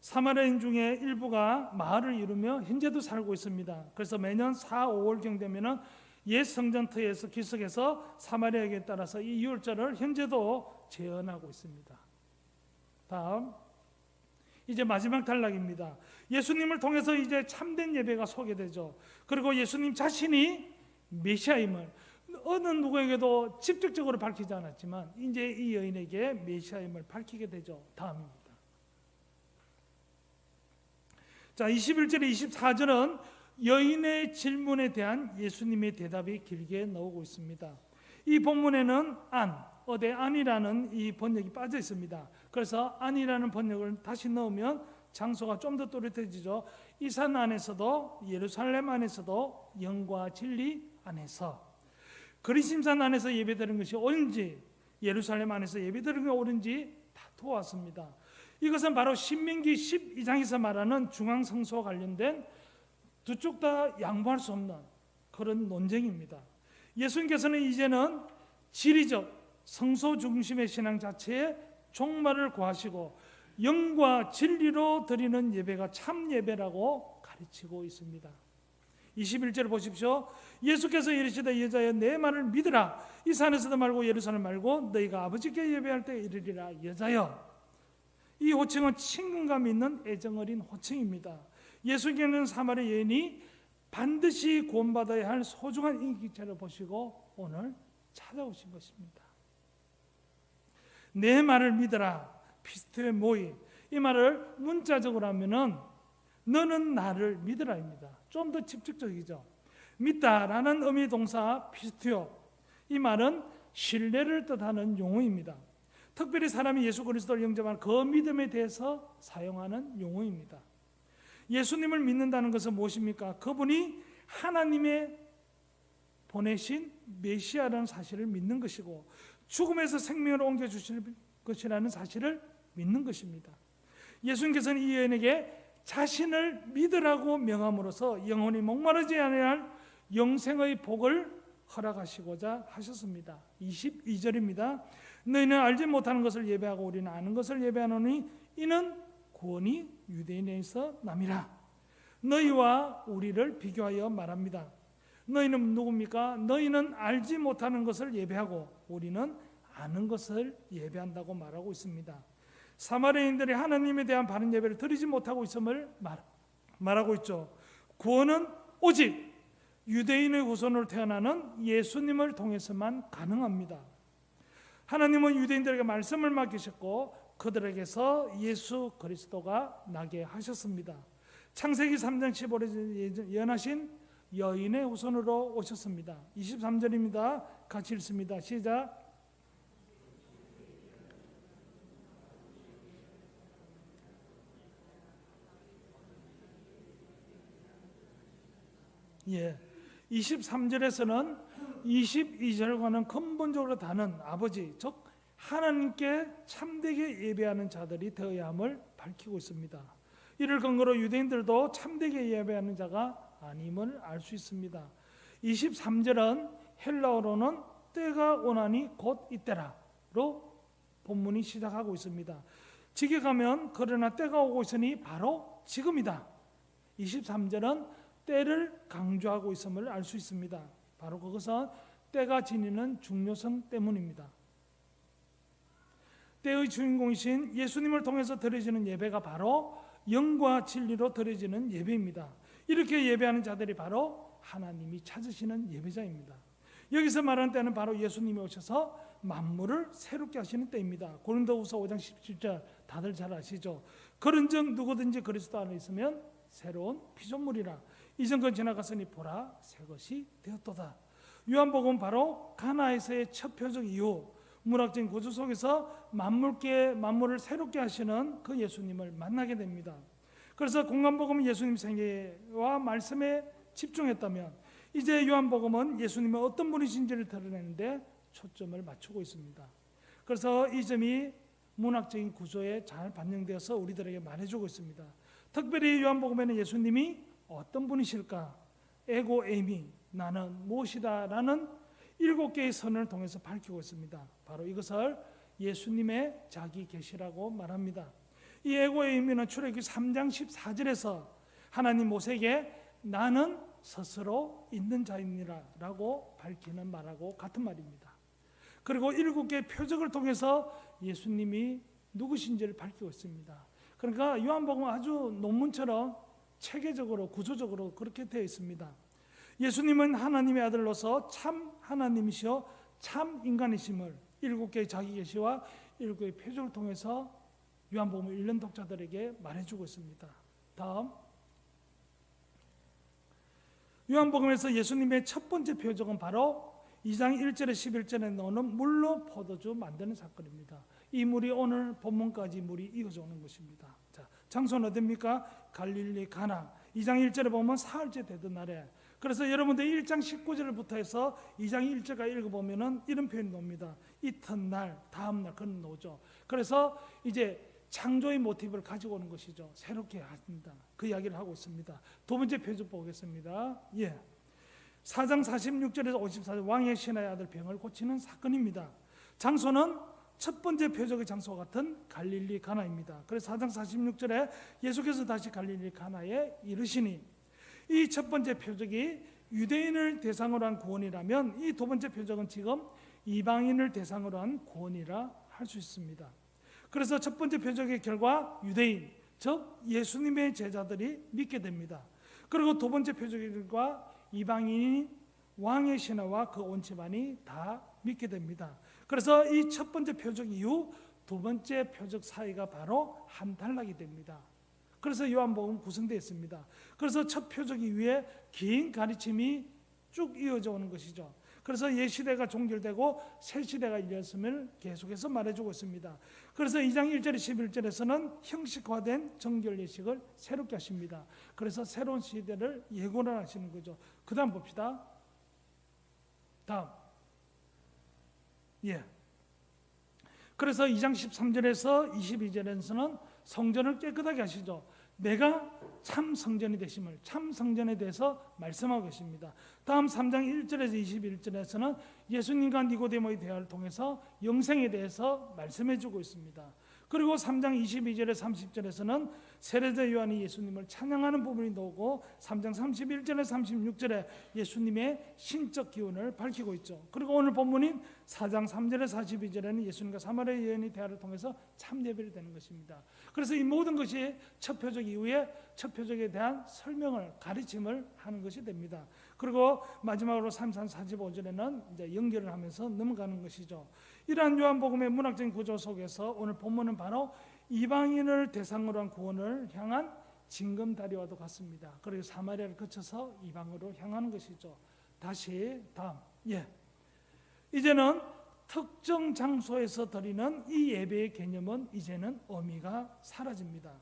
사마리아인 중에 일부가 마을을 이루며 현재도 살고 있습니다. 그래서 매년 4, 5월경 되면은 옛 성전터에서 기석에서 사마리아에게 따라서 이 유월절을 현재도 재현하고 있습니다. 다음, 이제 마지막 단락입니다. 예수님을 통해서 이제 참된 예배가 소개되죠. 그리고 예수님 자신이 메시아임을 어느 누구에게도 직접적으로 밝히지 않았지만 이제 이 여인에게 메시아임을 밝히게 되죠. 다음입니다. 자, 21절에 24절은 여인의 질문에 대한 예수님의 대답이 길게 나오고 있습니다. 이 본문에는 어대 안이라는 이 번역이 빠져 있습니다. 그래서 안이라는 번역을 다시 넣으면 장소가 좀 더 또렷해지죠. 이 산 안에서도 예루살렘 안에서도 영과 진리 안에서 거리심산 안에서 예배드리는 것이 옳은지 예루살렘 안에서 예배드리는 것이 옳은지 다투었습니다. 이것은 바로 신명기 12장에서 말하는 중앙성소와 관련된 두 쪽 다 양보할 수 없는 그런 논쟁입니다. 예수님께서는 이제는 지리적 성소 중심의 신앙 자체에 종말을 구하시고 영과 진리로 드리는 예배가 참 예배라고 가르치고 있습니다. 21절 보십시오. 예수께서 이르시되 여자여 내 말을 믿으라. 이 산에서도 말고 예루살렘 말고 너희가 아버지께 예배할 때 이르리라. 여자여. 이 호칭은 친근감 있는 애정 어린 호칭입니다. 예수께는 사마리아 여인이 반드시 구원받아야 할 소중한 인격체를 보시고 오늘 찾아오신 것입니다. 내 말을 믿어라. 피스토에 모이. 이 말을 문자적으로 하면은 너는 나를 믿으라입니다. 좀 더 직접적이죠. 믿다라는 의미 동사 피스토. 이 말은 신뢰를 뜻하는 용어입니다. 특별히 사람이 예수 그리스도를 영접하는 그 믿음에 대해서 사용하는 용어입니다. 예수님을 믿는다는 것은 무엇입니까? 그분이 하나님의 보내신 메시아라는 사실을 믿는 것이고 죽음에서 생명을 옮겨주실 것이라는 사실을 믿는 것입니다. 예수님께서는 이 여인에게 자신을 믿으라고 명함으로써 영혼이 목마르지 아니할 영생의 복을 허락하시고자 하셨습니다. 22절입니다. 너희는 알지 못하는 것을 예배하고 우리는 아는 것을 예배하노니 이는 구원이 유대인에서 남이라. 너희와 우리를 비교하여 말합니다. 너희는 누굽니까? 너희는 알지 못하는 것을 예배하고 우리는 아는 것을 예배한다고 말하고 있습니다. 사마리아인들이 하나님에 대한 바른 예배를 드리지 못하고 있음을 말하고 있죠. 구원은 오직 유대인의 후손으로 태어나는 예수님을 통해서만 가능합니다. 하나님은 유대인들에게 말씀을 맡기셨고 그들에게서 예수 그리스도가 나게 하셨습니다. 창세기 3장 15절에 예언하신 여인의 후손으로 오셨습니다. 23절입니다. 같이 읽습니다. 시작. 예, 23절에서는 22절과는 근본적으로 다른 아버지, 즉 하나님께 참되게 예배하는 자들이 되어야 함을 밝히고 있습니다. 이를 근거로 유대인들도 참되게 예배하는 자가 아님을 알 수 있습니다. 23절은 헬라어로는 때가 오나니 곧 이때라로 본문이 시작하고 있습니다. 직역하면 그러나 때가 오고 있으니 바로 지금이다. 23절은 때를 강조하고 있음을 알 수 있습니다. 바로 그것은 때가 지니는 중요성 때문입니다. 때의 주인공이신 예수님을 통해서 드려지는 예배가 바로 영과 진리로 드려지는 예배입니다. 이렇게 예배하는 자들이 바로 하나님이 찾으시는 예배자입니다. 여기서 말하는 때는 바로 예수님이 오셔서 만물을 새롭게 하시는 때입니다. 고린도후서 5장 17절 다들 잘 아시죠? 그런즉 누구든지 그리스도 안에 있으면 새로운 피조물이라. 이전 건 지나갔으니 보라 새 것이 되었도다. 요한복음 바로 가나에서의 첫 표적 이후 문학적인 구조 속에서 만물을 새롭게 하시는 그 예수님을 만나게 됩니다. 그래서 공간복음은 예수님 생애와 말씀에 집중했다면 이제 요한복음은 예수님의 어떤 분이신지를 드러내는데 초점을 맞추고 있습니다. 그래서 이 점이 문학적인 구조에 잘 반영되어서 우리들에게 말해주고 있습니다. 특별히 요한복음에는 예수님이 어떤 분이실까? 에고 에이미, 나는 무엇이다 라는 7개의 선을 통해서 밝히고 있습니다. 바로 이것을 예수님의 자기 계시라고 말합니다. 이 에고 에이미는 출애굽기 3장 14절에서 하나님 모세에게 나는 스스로 있는 자입니다 라고 밝히는 말하고 같은 말입니다. 그리고 7개의 표적을 통해서 예수님이 누구신지를 밝히고 있습니다. 그러니까 요한복음은 아주 논문처럼 체계적으로 구조적으로 그렇게 되어 있습니다. 예수님은 하나님의 아들로서 참 하나님이시여 참 인간이심을 7개의 자기 계시와 7개의 표적을 통해서 요한복음을 읽는 독자들에게 말해주고 있습니다. 다음 요한복음에서 예수님의 첫 번째 표적은 바로 2장 1절에 11절에 나오는 물로 포도주 만드는 사건입니다. 이 물이 오늘 본문까지 물이 이어져 오는 것입니다. 자, 장소는 어디입니까? 갈릴리 가나. 2장 1절에 보면 사흘째 되던 날에. 그래서 여러분들 1장 19절부터 해서 2장 1절까지 읽어보면 이런 표현이 나옵니다. 이튿날, 다음날 그런 나오죠. 그래서 이제 창조의 모티브를 가지고 오는 것이죠. 새롭게 합니다. 그 이야기를 하고 있습니다. 두 번째 표적 보겠습니다. 4장 46절에서 54절 왕의 신하의 아들 병을 고치는 사건입니다. 장소는 첫 번째 표적의 장소와 같은 갈릴리 가나입니다. 그래서 4장 46절에 예수께서 다시 갈릴리 가나에 이르시니, 이 첫 번째 표적이 유대인을 대상으로 한 구원이라면 이 두 번째 표적은 지금 이방인을 대상으로 한 구원이라 할 수 있습니다. 그래서 첫 번째 표적의 결과 유대인, 즉 예수님의 제자들이 믿게 됩니다. 그리고 두 번째 표적의 결과 이방인이 왕의 신하와 그 온 집안이 다 믿게 됩니다. 그래서 이 첫 번째 표적 이후 두 번째 표적 사이가 바로 한 단락이 됩니다. 그래서 요한복음 구성되어 있습니다. 그래서 첫 표적 이후에 긴 가르침이 쭉 이어져 오는 것이죠. 그래서 옛 시대가 종결되고 새 시대가 이르렀음을 계속해서 말해주고 있습니다. 그래서 2장 1절에 11절에서는 형식화된 정결 예식을 새롭게 하십니다. 그래서 새로운 시대를 예고를 하시는 거죠. 그 다음 봅시다. 다음. 그래서 2장 13절에서 22절에서는 성전을 깨끗하게 하시죠. 내가 참 성전이 되심을, 참 성전에 대해서 말씀하고 계십니다. 다음 3장 1절에서 21절에서는 예수님과 니고데모의 대화를 통해서 영생에 대해서 말씀해 주고 있습니다. 그리고 3장 22절에 30절에서는 세례자 요한이 예수님을 찬양하는 부분이 나오고 3장 31절에 36절에 예수님의 신적 기운을 밝히고 있죠. 그리고 오늘 본문인 4장 3절에 42절에는 예수님과 사마리아 여인의 대화를 통해서 참 예배를 되는 것입니다. 그래서 이 모든 것이 첫 표적 이후에 첫 표적에 대한 설명을, 가르침을 하는 것이 됩니다. 그리고 마지막으로 33, 45절에는 이제 연결을 하면서 넘어가는 것이죠. 이러한 요한복음의 문학적인 구조 속에서 오늘 본문은 바로 이방인을 대상으로 한 구원을 향한 징검다리와도 같습니다. 그리고 사마리아를 거쳐서 이방으로 향하는 것이죠. 다시 다음. 이제는 특정 장소에서 드리는 이 예배의 개념은 이제는 의미가 사라집니다.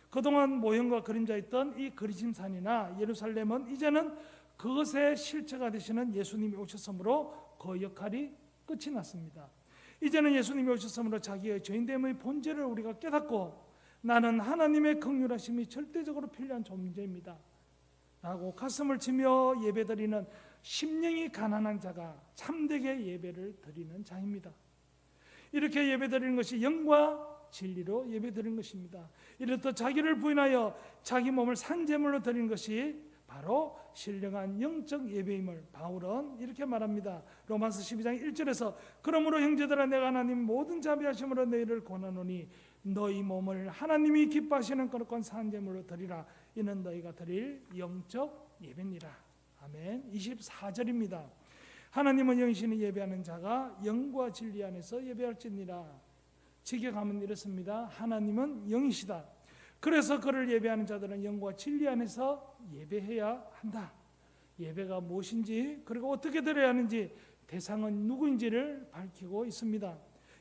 그동안 모형과 그림자였던 이 그리심산이나 예루살렘은 이제는 그것의 실체가 되시는 예수님이 오셨으므로 그 역할이 끝이 났습니다. 이제는 예수님이 오셨으므로 자기의 죄인됨의 본질을 우리가 깨닫고 나는 하나님의 긍휼하심이 절대적으로 필요한 존재입니다 라고 가슴을 치며 예배드리는 심령이 가난한 자가 참되게 예배를 드리는 자입니다. 이렇게 예배드리는 것이 영과 진리로 예배드리는 것입니다. 이렇듯 자기를 부인하여 자기 몸을 산제물로 드리는 것이 바로 신령한 영적 예배임을 바울은 이렇게 말합니다. 로마서 12장 1절에서 그러므로 형제들아 내가 하나님 모든 자비하심으로 너희를 권하노니 너희 몸을 하나님이 기뻐하시는 거룩한 산제물로 드리라. 이는 너희가 드릴 영적 예배니라. 아멘. 24절입니다. 하나님은 영이시니 예배하는 자가 영과 진리 안에서 예배할지니라. 직역하면 이렇습니다. 하나님은 영이시다. 그래서 그를 예배하는 자들은 영과 진리 안에서 예배해야 한다. 예배가 무엇인지 그리고 어떻게 드려야 하는지 대상은 누구인지를 밝히고 있습니다.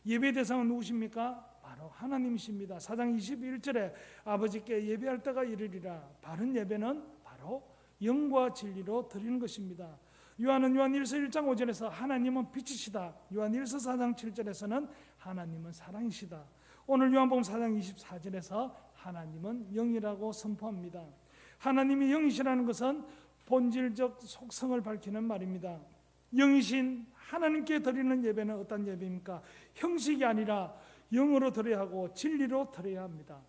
예배 대상은 누구십니까? 바로 하나님이십니다. 4장 21절에 아버지께 예배할 때가 이르리라. 바른 예배는 바로 영과 진리로 드리는 것입니다. 요한은 요한일서 1장 5절에서 하나님은 빛이시다. 요한일서 4장 7절에서는 하나님은 사랑이시다. 오늘 요한복음 4장 24절에서 하나님은 영이라고 선포합니다. 하나님이 영이시라는 것은 본질적 속성을 밝히는 말입니다. 영이신 하나님께 드리는 예배는 어떤 예배입니까? 형식이 아니라 영으로 드려야 하고 진리로 드려야 합니다.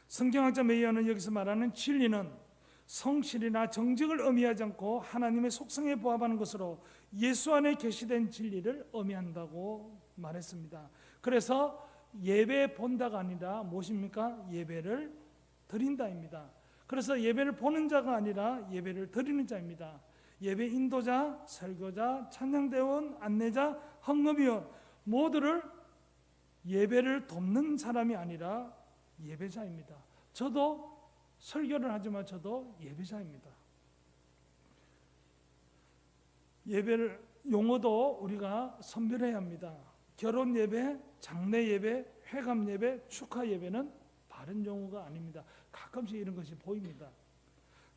성경학자 메이어는 여기서 말하는 진리는 성실이나 정직을 의미하지 않고 하나님의 속성에 부합하는 것으로 예수 안에 계시된 진리를 의미한다고 말했습니다. 그래서 예배 본다가 아니라 무엇입니까? 예배를 드린다입니다. 그래서 예배를 보는 자가 아니라 예배를 드리는 자입니다. 예배 인도자, 설교자, 찬양대원, 안내자, 헌금위원 모두를 예배를 돕는 사람이 아니라 예배자입니다. 저도 설교를 하지만 저도 예배자입니다. 예배를 용어도 우리가 선별해야 합니다. 결혼 예배, 장례 예배, 회감 예배, 축하 예배는 바른 용어가 아닙니다. 가끔씩 이런 것이 보입니다.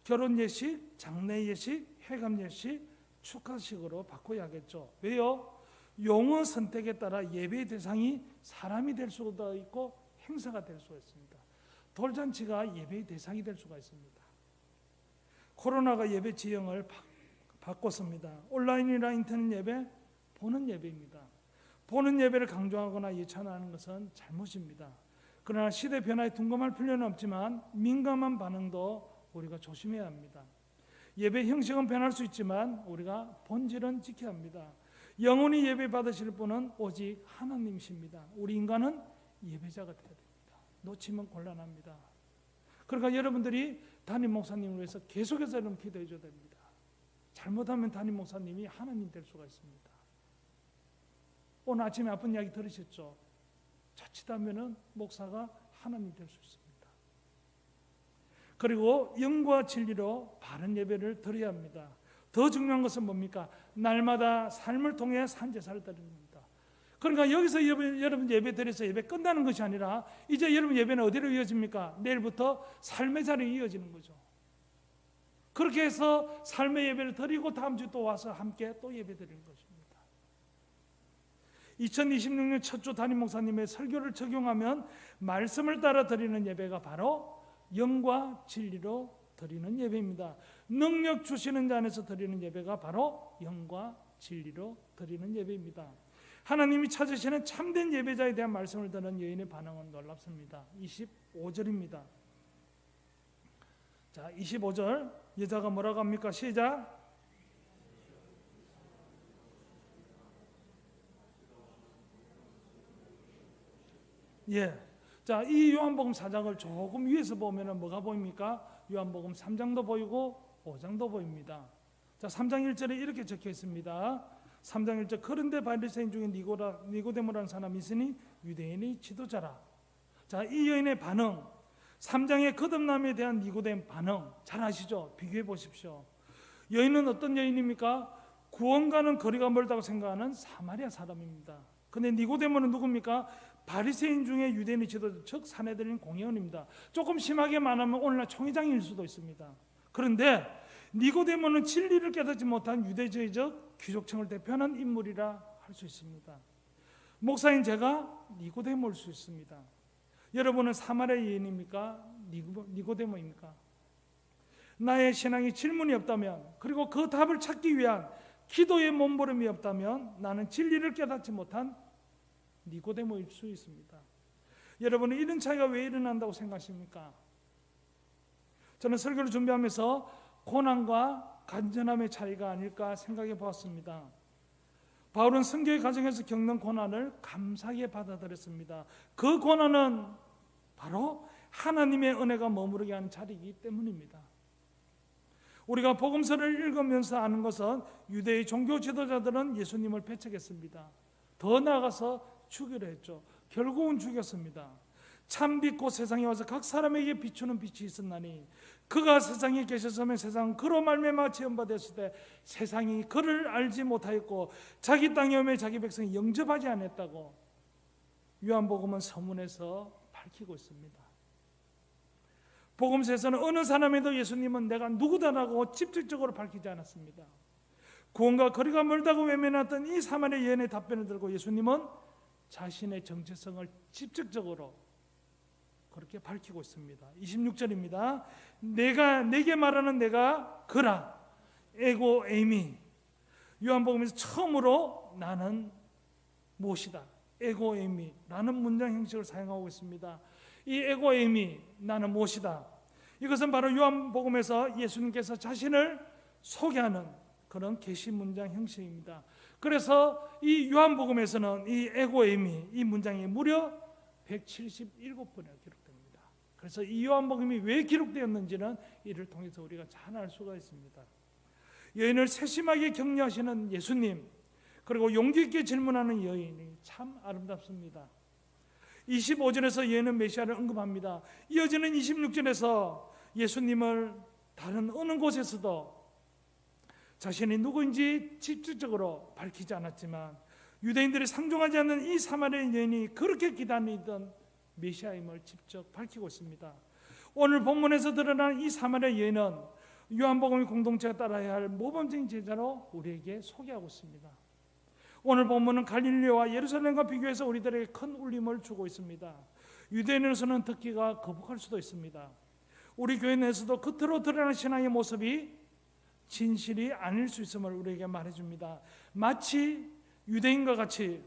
결혼 예식, 장례 예식, 회감 예식, 축하식으로 바꿔야겠죠. 왜요? 용어 선택에 따라 예배의 대상이 사람이 될 수도 있고 행사가 될 수가 있습니다. 돌잔치가 예배의 대상이 될 수가 있습니다. 코로나가 예배 지형을 바꿨습니다. 온라인이나 인터넷 예배, 보는 예배입니다. 보는 예배를 강조하거나 예찬하는 것은 잘못입니다. 그러나 시대 변화에 둔감할 필요는 없지만 민감한 반응도 우리가 조심해야 합니다. 예배 형식은 변할 수 있지만 우리가 본질은 지켜야 합니다. 영원히 예배 받으실 분은 오직 하나님이십니다. 우리 인간은 예배자가 되어야 됩니다. 놓치면 곤란합니다. 그러니까 여러분들이 담임 목사님을 위해서 계속해서 여러분 기도해 줘야 됩니다. 잘못하면 담임 목사님이 하나님 될 수가 있습니다. 오늘 아침에 아픈 이야기 들으셨죠? 자칫하면 목사가 하나님 될 수 있습니다. 그리고 영과 진리로 바른 예배를 드려야 합니다. 더 중요한 것은 뭡니까? 날마다 삶을 통해 산제사를 드리는 겁니다. 그러니까 여기서 여러분 예배 드려서 예배 끝나는 것이 아니라 이제 여러분 예배는 어디로 이어집니까? 내일부터 삶의 자리에 이어지는 거죠. 그렇게 해서 삶의 예배를 드리고 다음 주 또 와서 함께 또 예배 드리는 것입니다. 2026년 첫 주 담임 목사님의 설교를 적용하면 말씀을 따라 드리는 예배가 바로 영과 진리로 드리는 예배입니다. 능력 주시는 자 안에서 드리는 예배가 바로 영과 진리로 드리는 예배입니다. 하나님이 찾으시는 참된 예배자에 대한 말씀을 듣는 여인의 반응은 놀랍습니다. 25절입니다. 자, 25절 여자가 뭐라고 합니까? 시작. 예. 자, 이 요한복음 4장을 조금 위에서 보면은 뭐가 보입니까? 요한복음 3장도 보이고 5장도 보입니다. 자, 3장 1절에 이렇게 적혀 있습니다. 3장 1절 그런데 바리새인 중에 니고데모라는 사람이 있으니 유대인의 지도자라. 자, 이 여인의 반응, 3장의 거듭남에 대한 니고데모 반응 잘 아시죠? 비교해 보십시오. 여인은 어떤 여인입니까? 구원과는 거리가 멀다고 생각하는 사마리아 사람입니다. 근데 니고데모는 누굽니까? 바리새인 중에 유대인의 지도자, 즉 산헤드린 공회원입니다. 조금 심하게 말하면 오늘날 총회장일 수도 있습니다. 그런데 니고데모는 진리를 깨닫지 못한 유대주의적 귀족층을 대표하는 인물이라 할 수 있습니다. 목사인 제가 니고데모일 수 있습니다. 여러분은 사마리아 여인입니까? 니고데모입니까? 나의 신앙이 질문이 없다면, 그리고 그 답을 찾기 위한 기도의 몸부림이 없다면 나는 진리를 깨닫지 못한 니고데모일 수 있습니다. 여러분은 이런 차이가 왜 일어난다고 생각하십니까? 저는 설교를 준비하면서 고난과 간절함의 차이가 아닐까 생각해 보았습니다. 바울은 선교의 과정에서 겪는 고난을 감사하게 받아들였습니다. 그 고난은 바로 하나님의 은혜가 머무르게 하는 자리이기 때문입니다. 우리가 복음서를 읽으면서 아는 것은 유대의 종교 지도자들은 예수님을 배척했습니다. 더 나아가서 죽이려 했죠. 결국은 죽였습니다. 참빛 곧 세상에 와서 각 사람에게 비추는 빛이 있었나니 그가 세상에 계셨으면 세상은 그로 말미암아 지음받았을 때 세상이 그를 알지 못하였고 자기 땅에 오매 자기 백성이 영접하지 않았다고 요한복음은 서문에서 밝히고 있습니다. 복음서에서는 어느 사람에도 예수님은 내가 누구다라고 직접적으로 밝히지 않았습니다. 구원과 거리가 멀다고 외면했던 이 사마리아 여인의 답변을 들고 예수님은 자신의 정체성을 직접적으로 그렇게 밝히고 있습니다. 26절입니다. 내게 말하는 내가 그라 에고 에이미. 요한복음에서 처음으로 나는 무엇이다, 에고 에이미라는 문장 형식을 사용하고 있습니다. 이 에고 에이미, 나는 무엇이다, 이것은 바로 요한복음에서 예수님께서 자신을 소개하는 그런 계시 문장 형식입니다. 그래서 이 요한복음에서는 이 에고 에이미, 이 문장이 무려 177번이나 기록됩니다. 그래서 이 요한복음이 왜 기록되었는지는 이를 통해서 우리가 잘 알 수가 있습니다. 여인을 세심하게 격려하시는 예수님, 그리고 용기 있게 질문하는 여인이 참 아름답습니다. 25절에서 여인은 메시아를 언급합니다. 이어지는 26절에서 예수님을 다른 어느 곳에서도 자신이 누구인지 직접적으로 밝히지 않았지만 유대인들이 상종하지 않는 이 사마리아 여인이 그렇게 기다리던 메시아임을 직접 밝히고 있습니다. 오늘 본문에서 드러난 이 사마리아 여인은 요한복음의 공동체가 따라야 할 모범적인 제자로 우리에게 소개하고 있습니다. 오늘 본문은 갈릴리와 예루살렘과 비교해서 우리들에게 큰 울림을 주고 있습니다. 유대인으로서는 듣기가 거북할 수도 있습니다. 우리 교회 내에서도 겉으로 드러나는 신앙의 모습이 진실이 아닐 수 있음을 우리에게 말해줍니다. 마치 유대인과 같이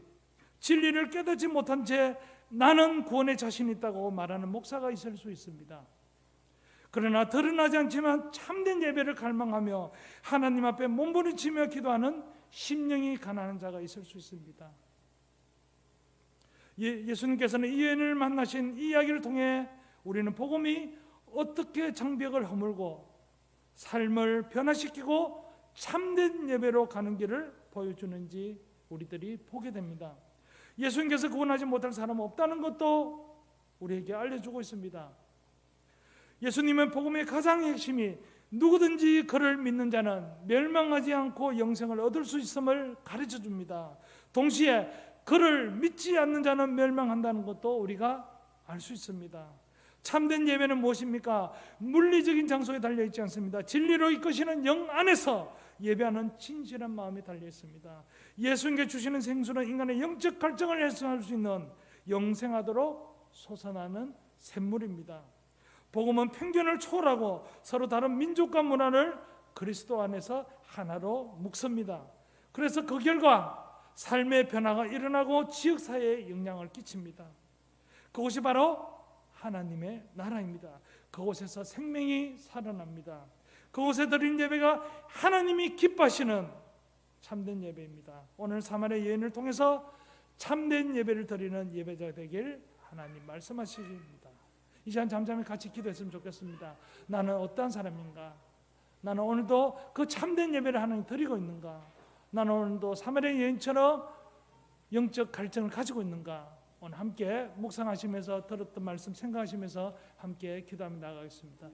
진리를 깨닫지 못한 채 나는 구원에 자신 있다고 말하는 목사가 있을 수 있습니다. 그러나 드러나지 않지만 참된 예배를 갈망하며 하나님 앞에 몸부림치며 기도하는 심령이 가난한 자가 있을 수 있습니다. 예수님께서는 이 여인을 만나신 이 이야기를 통해 우리는 복음이 어떻게 장벽을 허물고 삶을 변화시키고 참된 예배로 가는 길을 보여주는지 우리들이 보게 됩니다. 예수님께서 구원하지 못할 사람은 없다는 것도 우리에게 알려주고 있습니다. 예수님의 복음의 가장 핵심이 누구든지 그를 믿는 자는 멸망하지 않고 영생을 얻을 수 있음을 가르쳐 줍니다. 동시에 그를 믿지 않는 자는 멸망한다는 것도 우리가 알 수 있습니다. 참된 예배는 무엇입니까? 물리적인 장소에 달려있지 않습니다. 진리로 이끄시는 영 안에서 예배하는 진실한 마음에 달려있습니다. 예수님께 주시는 생수는 인간의 영적 갈증을 해소할 수 있는 영생하도록 솟아나는 샘물입니다. 복음은 편견을 초월하고 서로 다른 민족과 문화를 그리스도 안에서 하나로 묶습니다. 그래서 그 결과 삶의 변화가 일어나고 지역사회에 영향을 끼칩니다. 그것이 바로 하나님의 나라입니다. 그곳에서 생명이 살아납니다. 그곳에 드린 예배가 하나님이 기뻐하시는 참된 예배입니다. 오늘 사마리아 여인을 통해서 참된 예배를 드리는 예배자 되길 하나님 말씀하십니다. 이 시간 잠잠히 같이 기도했으면 좋겠습니다. 나는 어떠한 사람인가? 나는 오늘도 그 참된 예배를 하나님 드리고 있는가? 나는 오늘도 사마리아 여인처럼 영적 갈증을 가지고 있는가? 오늘 함께 묵상하시면서 들었던 말씀 생각하시면서 함께 기도하며 나가겠습니다.